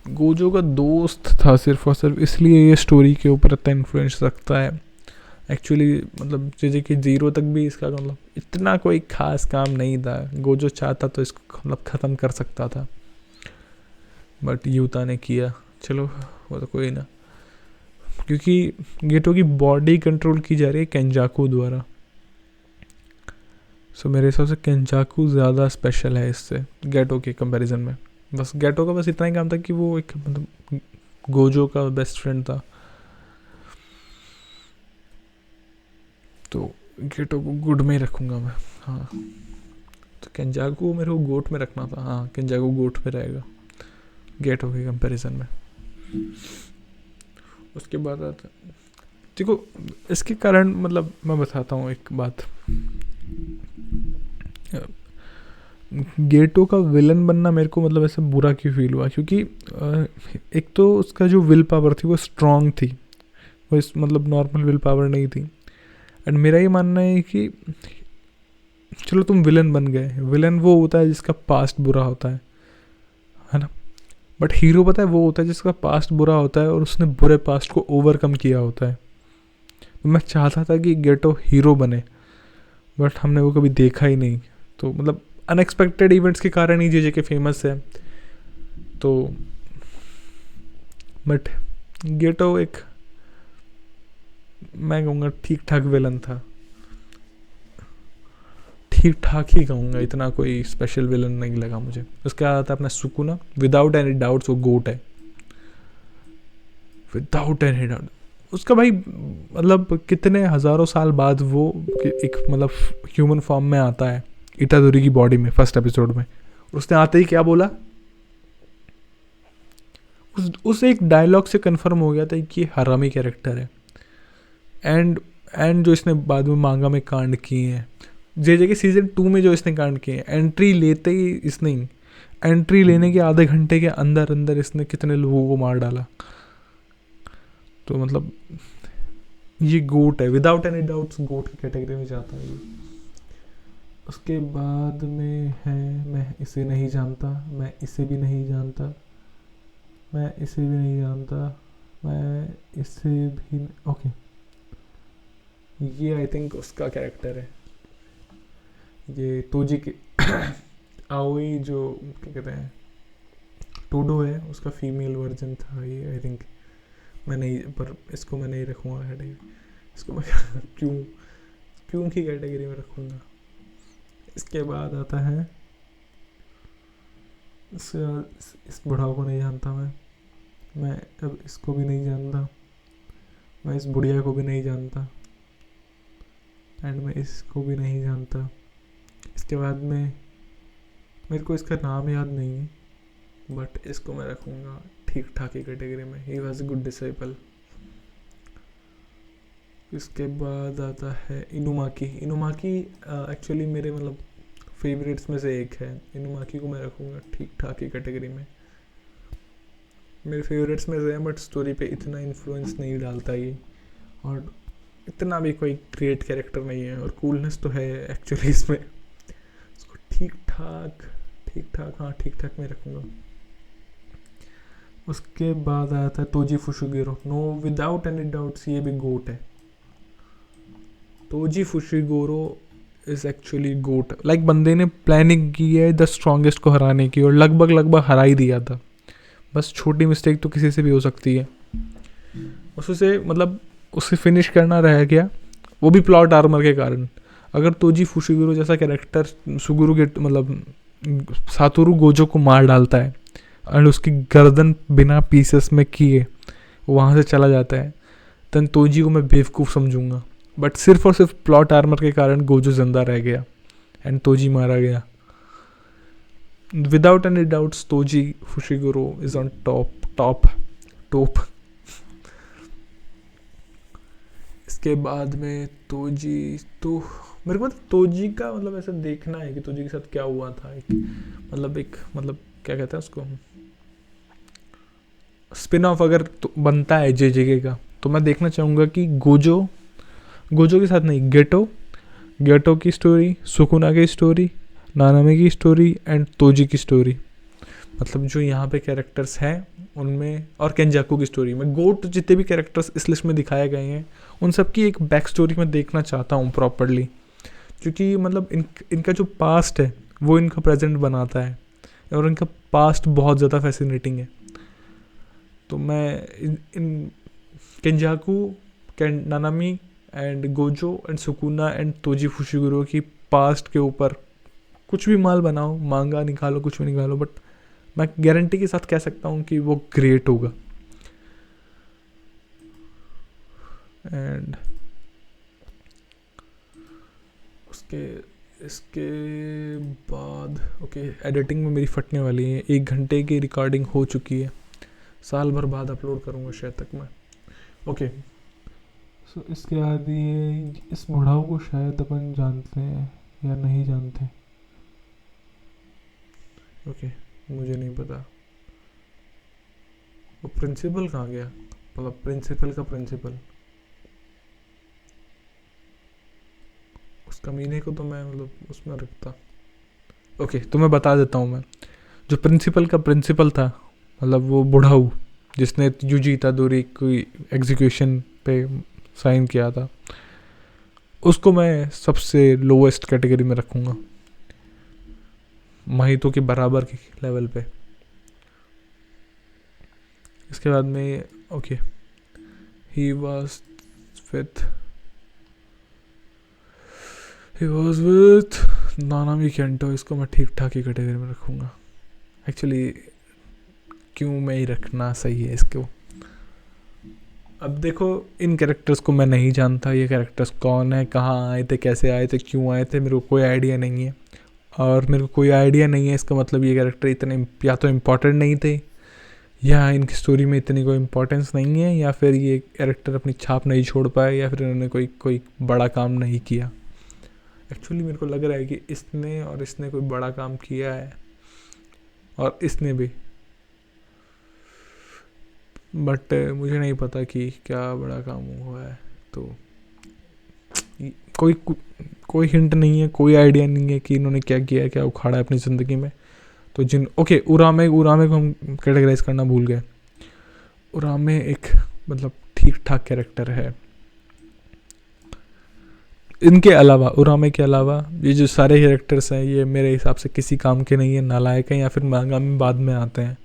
गोजो का दोस्त था सिर्फ और सिर्फ इसलिए ये स्टोरी के ऊपर इतना इन्फ्लुएंस रखता है, एक्चुअली मतलब जे के 0 तक भी इसका मतलब इतना कोई खास काम नहीं था। गोजो चाहता तो इसको मतलब ख़त्म कर सकता था, बट यूता ने किया। चलो वो तो कोई ना, क्योंकि गेटो की बॉडी कंट्रोल की जा रही है केंजाकू द्वारा। सो मेरे हिसाब से केंजाकू ज़्यादा स्पेशल है इससे गेटो के कंपैरिजन में। बस गेटो का बस इतना ही काम था कि वो एक मतलब गोजो का बेस्ट फ्रेंड था, तो गेटो को गुड में ही रखूँगा मैं। हाँ, तो केंजाकू मेरे को गोट में रखना था। हाँ, केंजाकू गोट में रहेगा गेटो के कंपैरिजन में। उसके बाद आता देखो इसके कारण, मतलब मैं बताता हूँ एक बात। गेटो का विलन बनना मेरे को मतलब ऐसा बुरा क्यों फील हुआ, क्योंकि एक तो उसका जो विल पावर थी वो स्ट्रांग थी, वो इस मतलब नॉर्मल विल पावर नहीं थी। एंड मेरा ये मानना है कि चलो तुम विलन बन गए, विलन वो होता है जिसका पास्ट बुरा होता है ना। बट हीरो पता है वो होता है जिसका पास्ट बुरा होता है और उसने बुरे पास्ट को ओवरकम किया होता है। तो मैं चाहता था कि गेटो हीरो बने, बट हमने वो कभी देखा ही नहीं। तो मतलब अनएक्सपेक्टेड इवेंट्स के कारण ही जे के फेमस है। तो बट गेटो एक मैं कहूँगा ठीक ठाक विलन था, ठीक ठाक ही कहूँगा, इतना कोई स्पेशल विलन नहीं लगा मुझे। उसके बाद अपना सुकुना, विदाउट एनी डाउट्स वो गोट है, विदाउट एनी डाउट। उसका भाई मतलब कितने हज़ारों साल बाद वो एक मतलब ह्यूमन फॉर्म में आता है इटादोरी की बॉडी में फर्स्ट एपिसोड में। उसने आते ही क्या बोला, उस एक डायलॉग से कंफर्म हो गया था कि ये हरामी कैरेक्टर है। एंड जो इसने बाद में मांगा में कांड किए हैं, जे के सीजन 2 में जो इसने कांड किए हैं, एंट्री लेते ही इसने एंट्री लेने के आधे घंटे के अंदर अंदर इसने कितने लोगों को मार डाला। तो मतलब ये गोट है, विदाउट एनी डाउट्स गोट की कैटेगरी में जाता है ये। उसके बाद में है मैं इसे नहीं जानता, मैं इसे भी नहीं जानता, मैं इसे भी नहीं जानता, मैं इसे भी ओके। ये आई थिंक उसका कैरेक्टर है, ये तोजी के आओई जो क्या कहते हैं टोडो है, उसका फीमेल वर्जन था ये आई थिंक। मैं नहीं, पर इसको मैं नहीं रखूँगा कैटेगरी, इसको मैं क्यों की कैटेगरी में रखूँगा। इसके बाद आता है इस बुढ़ाओ को नहीं जानता मैं अब इसको भी नहीं जानता, मैं इस बुढ़िया को भी नहीं जानता, एंड मैं इसको भी नहीं जानता। इसके बाद में मेरे को इसका नाम याद नहीं है, बट इसको मैं रखूँगा ठीक ठाक ही कैटेगरी में, he was a good disciple. इसके बाद आता है इनुमाकी। एक्चुअली मेरे मतलब फेवरेट्स में से एक है। इनुमाकी को मैं रखूँगा ठीक ठाक ही कैटेगरी में, मेरे फेवरेट्स में से है, बट स्टोरी पे इतना इन्फ्लुएंस नहीं डालता ये, और इतना भी कोई ग्रेट कैरेक्टर नहीं है, और कूलनेस तो है एक्चुअली इसमें। इसको ठीक ठाक मैं रखूँगा। उसके बाद आया था Toji Fushiguro, no without any doubts ये भी गोट है। Toji Fushiguro is actually GOAT. Like बंदे ने प्लानिंग की है द स्ट्रॉन्गेस्ट को हराने की, और लगभग हरा ही दिया था। बस छोटी मिस्टेक तो किसी से भी हो सकती है, उससे मतलब उसे फिनिश करना रह गया, वो भी प्लॉट आर्मर के कारण। अगर तोजी फुशिगोरो जैसा कैरेक्टर सुगुरु के मतलब सातोरु गोजो को मार डालता है और उसकी गर्दन बिना पीसेस में किए वहाँ से चला जाता है, तन तोजी को मैं बेवकूफ़ समझूंगा। बट सिर्फ और सिर्फ प्लॉट आर्मर के कारण गोजो जिंदा रह गया एंड तोजी मारा गया। Without any doubts Toji Fushiguro is on top. इसके बाद में तोजी, तो मेरे को तोजी का मतलब ऐसा देखना है कि तोजी के साथ क्या हुआ था। एक मतलब क्या कहते हैं उसको, स्पिन ऑफ अगर तो बनता है जे का, तो मैं देखना चाहूँगा कि गोजो के साथ नहीं, गेटो की स्टोरी, सुकुना की स्टोरी, नानामे की स्टोरी एंड तोजी की स्टोरी। मतलब जो यहाँ पे कैरेक्टर्स हैं उनमें, और केंजाकू की स्टोरी में, गोट जितने भी कैरेक्टर्स इस लिस्ट में दिखाए गए हैं उन सब की एक बैक स्टोरी मैं देखना चाहता हूँ प्रॉपरली, क्योंकि मतलब इनका जो पास्ट है वो इनका प्रेजेंट बनाता है, और इनका पास्ट बहुत ज़्यादा फैसिनेटिंग है। तो मैं इन Kenjaku, Nanami and Gojo and Sukuna and Toji Fushiguro की पास्ट के ऊपर कुछ भी माल बनाओ, मांगा निकालो, कुछ भी निकालो, बट मैं गारंटी के साथ कह सकता हूँ कि वो ग्रेट होगा। एंड उसके इसके बाद ओके, एडिटिंग में मेरी फटने वाली है, 1 घंटे की रिकॉर्डिंग हो चुकी है, साल भर बाद अपलोड करूँगा शायद तक मैं। ओके सो इसके बाद ये इस बुढ़ाऊ को शायद अपन जानते हैं या नहीं जानते। ओके मुझे नहीं पता वो प्रिंसिपल कहाँ गया, मतलब प्रिंसिपल का प्रिंसिपल, उस कमीने को तो मैं मतलब उसमें रखता। ओके तो मैं बता देता हूँ, मैं जो प्रिंसिपल का प्रिंसिपल था, मतलब वो बुढ़ाऊ जिसने यूजी इतादोरी कोई एग्जीक्यूशन पे साइन किया था, उसको मैं सबसे लोवेस्ट कैटेगरी में रखूँगा, माहितो के बराबर के लेवल पे। इसके बाद में okay, he was with Nanami Kento, इसको मैं ठीक ठाक ही कैटेगरी में रखूँगा। एक्चुअली क्यों मैं ही रखना सही है इसको। अब देखो इन कैरेक्टर्स को मैं नहीं जानता, ये कैरेक्टर्स कौन है, कहाँ आए थे, कैसे आए थे, क्यों आए थे, मेरे को कोई आइडिया नहीं है। और मेरे को कोई आइडिया नहीं है इसका मतलब ये कैरेक्टर इतने या तो इम्पोर्टेंट नहीं थे, या इनकी स्टोरी में इतनी कोई इम्पोर्टेंस नहीं है, या फिर ये कैरेक्टर अपनी छाप नहीं छोड़ पाए, या फिर इन्होंने कोई बड़ा काम नहीं किया। एक्चुअली मेरे को लग रहा है कि इसने कोई बड़ा काम किया है, और इसने भी, बट मुझे नहीं पता कि क्या बड़ा काम हुआ है। तो कोई कोई हिंट नहीं है, कोई आइडिया नहीं है कि इन्होंने क्या किया है, क्या उखाड़ा है अपनी ज़िंदगी में। तो ओके उरामे को हम कैटेगराइज करना भूल गए। उरामे एक मतलब ठीक ठाक कैरेक्टर है। इनके अलावा, उरामे के अलावा ये जो सारे कैरेक्टर्स हैं ये मेरे हिसाब से किसी काम के नहीं है, नालायक हैं, या फिर मांगा में बाद में आते हैं,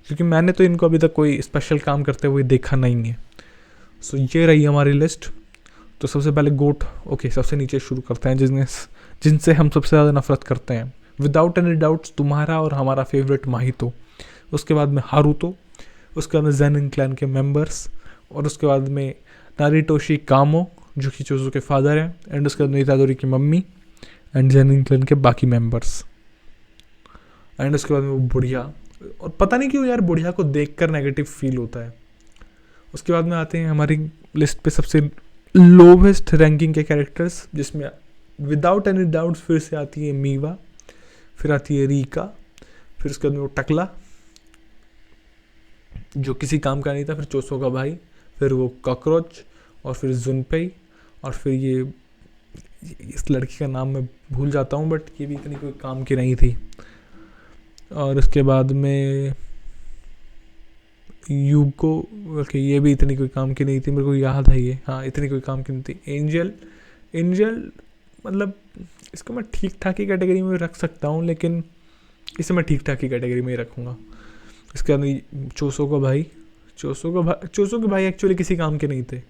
क्योंकि मैंने तो इनको अभी तक कोई स्पेशल काम करते हुए देखा नहीं है। सो ये रही हमारी लिस्ट। तो सबसे पहले गोट, ओके सबसे नीचे शुरू करते हैं, जिनसे हम सबसे ज़्यादा नफरत करते हैं, विदाउट एनी डाउट्स तुम्हारा और हमारा फेवरेट माहितो। उसके बाद में हारुतो, उसके बाद में ज़ेनिन क्लैन के मेंबर्स, और उसके बाद में नारिटोशी कामो जो कि चोजो के फादर हैं, एंड उसके बाद में इतादोरी की मम्मी, एंड ज़ेनिन क्लैन के बाकी मेंबर्स, एंड उसके बाद में वो बुढ़िया। और पता नहीं क्यों यार बुढ़िया को देखकर नेगेटिव फील होता है। उसके बाद में आते हैं हमारी लिस्ट पे सबसे लोवेस्ट रैंकिंग के कैरेक्टर्स, जिसमें विदाउट एनी डाउट्स फिर से आती है मीवा, फिर आती है रीका, फिर उसके बाद में वो टकला जो किसी काम का नहीं था, फिर चोसो का भाई, फिर वो कॉकरोच, और फिर जुनपेई, और फिर ये इस लड़की का नाम मैं भूल जाता हूँ, बट ये भी इतनी कोई काम की नहीं थी। और उसके बाद में यूको, ओके ये भी इतनी कोई काम की नहीं थी, मेरे को याद है ये, हाँ इतनी कोई काम की नहीं थी। एंजल मतलब इसको मैं ठीक ठाक ही कैटेगरी में रख सकता हूँ, लेकिन इसे मैं ठीक ठाक ही कैटेगरी में ही रखूँगा। इसके अंदर चोसो के भाई एक्चुअली किसी काम के नहीं थे,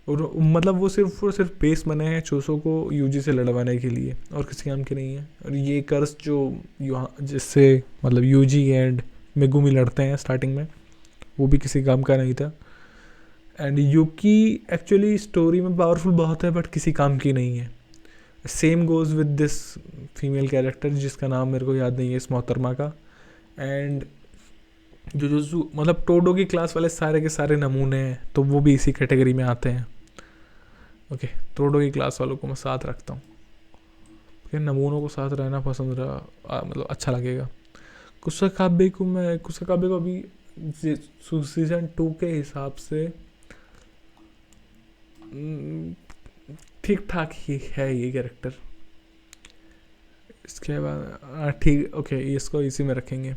और मतलब वो सिर्फ बेस बने हैं चोसो को यूजी से लड़वाने के लिए, और किसी काम के नहीं है। और ये कर्स जो यहाँ जिससे मतलब यूजी एंड मेगुमी लड़ते हैं स्टार्टिंग में, वो भी किसी काम का नहीं था। एंड यूकी एक्चुअली स्टोरी में पावरफुल बहुत है, बट किसी काम की नहीं है। Same goes with this female character जिसका नाम मेरे को याद नहीं है इस मोहतरमा का। एंड जो मतलब टोडो की क्लास वाले सारे के सारे नमूने हैं, तो वो भी इसी कैटेगरी में आते हैं। ओके टोडो की क्लास वालों को मैं साथ रखता हूँ, फिर नमूनों को साथ रहना पसंद रहा, मतलब अच्छा लगेगा। कुसाकाबे को अभी सीज़न 2 के हिसाब से ठीक ठाक ही है ये कैरेक्टर। इसके बाद ठीक, ओके, इसको इसी में रखेंगे।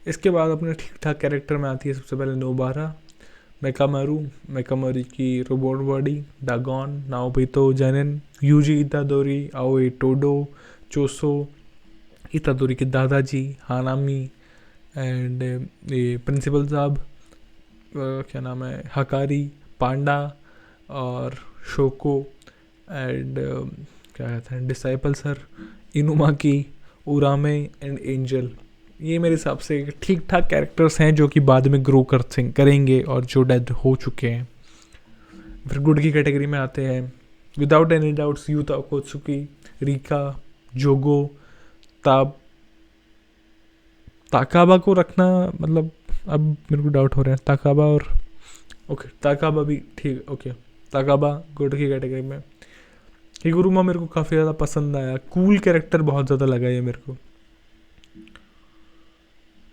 इसके बाद अपने ठीक ठाक कैरेक्टर में आती है सबसे पहले नोबारा मेकामारू, मेकामारू की robot body, Dagon, Naobito Zenin, Yuji Itadori, Aoi Todo, Choso, Itadori के दादाजी हानामी, एंड ये प्रिंसिपल साहब, क्या नाम है, हकारी, पांडा और शोको, एंड क्या कहते हैं, डिसाइपल सर, इनुमाकी, उरामे एंड एंजल। ये मेरे हिसाब से ठीक ठाक कैरेक्टर्स हैं जो कि बाद में ग्रो करेंगे और जो डेड हो चुके हैं। फिर गुड की कैटेगरी में आते हैं without any doubts Yuta Okkotsu, Rika, Jogo, Takaba को रखना, मतलब अब मेरे को डाउट हो रहा है ताकाबा और ओके ताकाबा भी ठीक, ओके ताकाबा गुड की कैटेगरी में। हिगुरुमा मेरे को काफ़ी ज़्यादा पसंद आया, कूल कैरेक्टर बहुत ज़्यादा लगा ये मेरे को।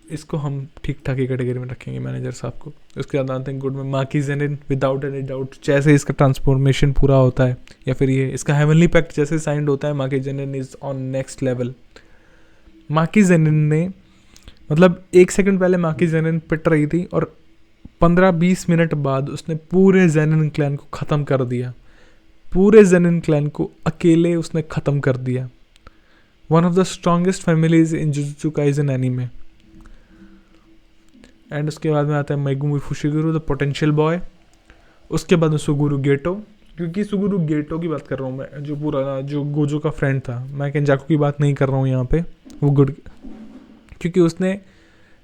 इसको हम ठीक ठाक ही कैटेगरी में रखेंगे मैनेजर साहब को। उसके बाद आते हैं गुड में माकी जेनिन, विदाउट एनी डाउट जैसे इसका ट्रांसफॉर्मेशन पूरा होता है, या फिर ये इसका हेवनली पैक्ट जैसे साइंड होता है, Maki Zenin is on next level. Maki Zenin ने मतलब 1 सेकंड पहले माकी जेनिन पिट रही थी और 15-20 मिनट बाद उसने पूरे जेनिन क्लैन को ख़त्म कर दिया, पूरे जेनिन क्लैन को अकेले उसने ख़त्म कर दिया। One of the strongest families in jujutsu Kaisen anime. And उसके बाद में आता है मेगुमी फुशिगुरु द पोटेंशियल बॉय। उसके बाद में सुगुरु गेटो, क्योंकि सुगुरु गेटो की बात कर रहा हूँ मैं, जो पुराना जो गोजो का फ्रेंड था, मैं केंजाकू की बात नहीं कर रहा हूँ यहाँ पे। वो गुड क्योंकि उसने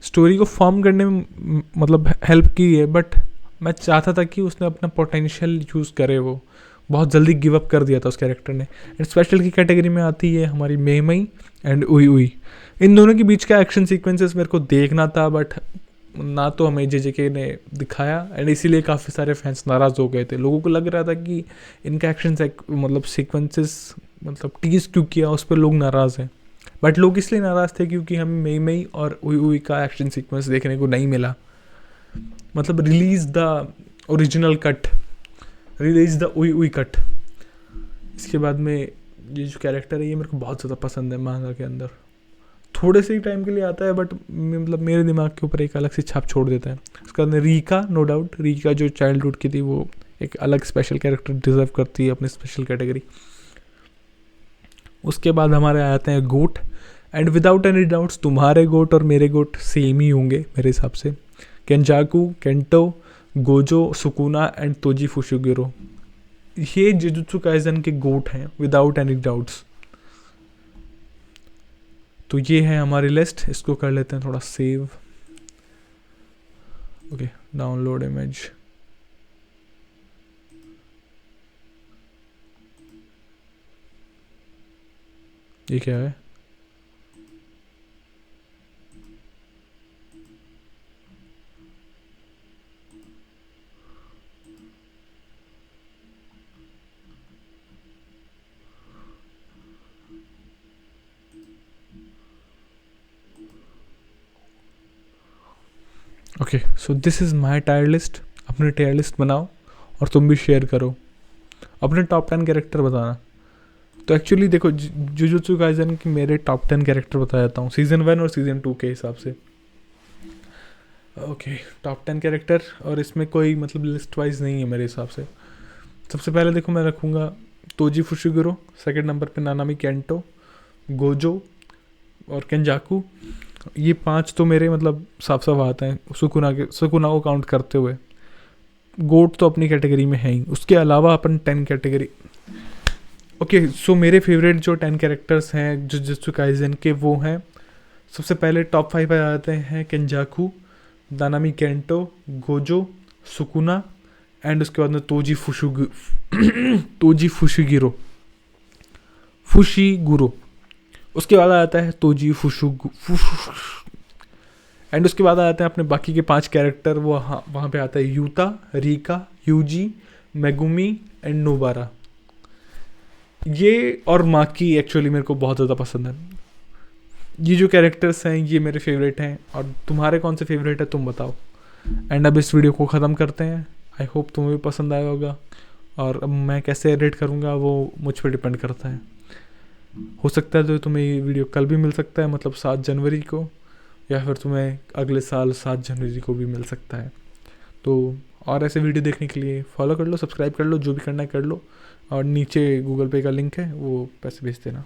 स्टोरी को फॉर्म करने में मतलब हेल्प की है, बट मैं चाहता था कि उसने अपना पोटेंशियल यूज़ करे। वो बहुत जल्दी गिव अप कर दिया था उस कैरेक्टर ने। एंड स्पेशल की कैटेगरी में आती है हमारी मेमई एंड उई उई। इन दोनों के बीच का एक्शन सीक्वेंसेस मेरे को देखना था, बट ना तो हमें जेजेके ने दिखाया, एंड इसीलिए काफ़ी सारे फैंस नाराज़ हो गए थे। लोगों को लग रहा था कि इनका एक्शन मतलब सीक्वेंसेस मतलब टीज क्यों किया, उस पर लोग नाराज़ हैं। बट लोग इसलिए नाराज़ थे क्योंकि हमें मई मई और उई उई का एक्शन सीक्वेंस देखने को नहीं मिला। मतलब release the original cut, release the उई उई कट। इसके बाद में ये जो कैरेक्टर है ये मेरे को बहुत ज़्यादा पसंद है मांगा के अंदर। थोड़े से ही टाइम के लिए आता है, बट मतलब मेरे दिमाग के ऊपर एक अलग सी छाप छोड़ देता है। उसके बाद में रीका, नो डाउट रीका जो चाइल्डहुड की थी वो एक अलग स्पेशल कैरेक्टर डिजर्व करती है अपनी स्पेशल कैटेगरी। उसके बाद हमारे आते हैं गोट, एंड विदाउट एनी डाउट्स तुम्हारे गोट और मेरे गोट सेम ही होंगे मेरे हिसाब से। Kenjaku, Kento, Gojo, Sukuna and Toji Fushiguro, ये जुजुत्सु काइसेन के गोट हैं विदाउट एनी डाउट्स। तो ये है हमारी लिस्ट, इसको कर लेते हैं थोड़ा सेव। Okay, download image. ये क्या है? Okay, so this is my tyre list. अपनी टायर लिस्ट बनाओ और तुम भी शेयर करो, अपने टॉप 10 कैरेक्टर बताना। तो एक्चुअली देखो, जुजुत्सु काइसेन के मेरे टॉप 10 कैरेक्टर बता देता हूँ सीज़न 1 और सीज़न 2 के हिसाब से। ओके, टॉप 10 कैरेक्टर, और इसमें कोई मतलब लिस्ट वाइज नहीं है मेरे हिसाब से। सबसे पहले देखो मैं रखूँगा तोजी फुशिगिरो, सेकंड नंबर पे नानामी केंटो, गोजो और केंजाकू। ये 5 तो मेरे मतलब साफ साफ आते हैं सुकुना को काउंट करते हुए। गोट तो अपनी कैटेगरी में है ही, उसके अलावा अपन 10 कैटेगरी। ओके सो मेरे फेवरेट जो 10 कैरेक्टर्स हैं जुजुत्सु काइसेन के वो हैं, सबसे पहले टॉप 5 आ जाते हैं केंजाकू, नानामी केंटो, गोजो, सुकुना एंड उसके बाद में तोजी फुशिगुरो। उसके बाद आ जाता है तोजी एंड उसके बाद आ जाते हैं अपने बाकी के 5 कैरेक्टर। वो वहाँ पे आता है Yuta, Rika, Yuji, Megumi and Nobara. ये और माकी एक्चुअली मेरे को बहुत ज़्यादा पसंद है। ये जो कैरेक्टर्स हैं ये मेरे फेवरेट हैं, और तुम्हारे कौन से फेवरेट है तुम बताओ। एंड अब इस वीडियो को ख़त्म करते हैं। आई होप तुम्हें भी पसंद आया होगा, और अब मैं कैसे एडिट करूँगा वो मुझ पर डिपेंड करता है। हो सकता है तो तुम्हें ये वीडियो कल भी मिल सकता है, मतलब 7 जनवरी को, या फिर तुम्हें अगले साल 7 जनवरी को भी मिल सकता है। तो और ऐसे वीडियो देखने के लिए फॉलो कर लो, सब्सक्राइब कर लो, जो भी करना है कर लो, और नीचे गूगल पे का लिंक है, वो पैसे भेज देना।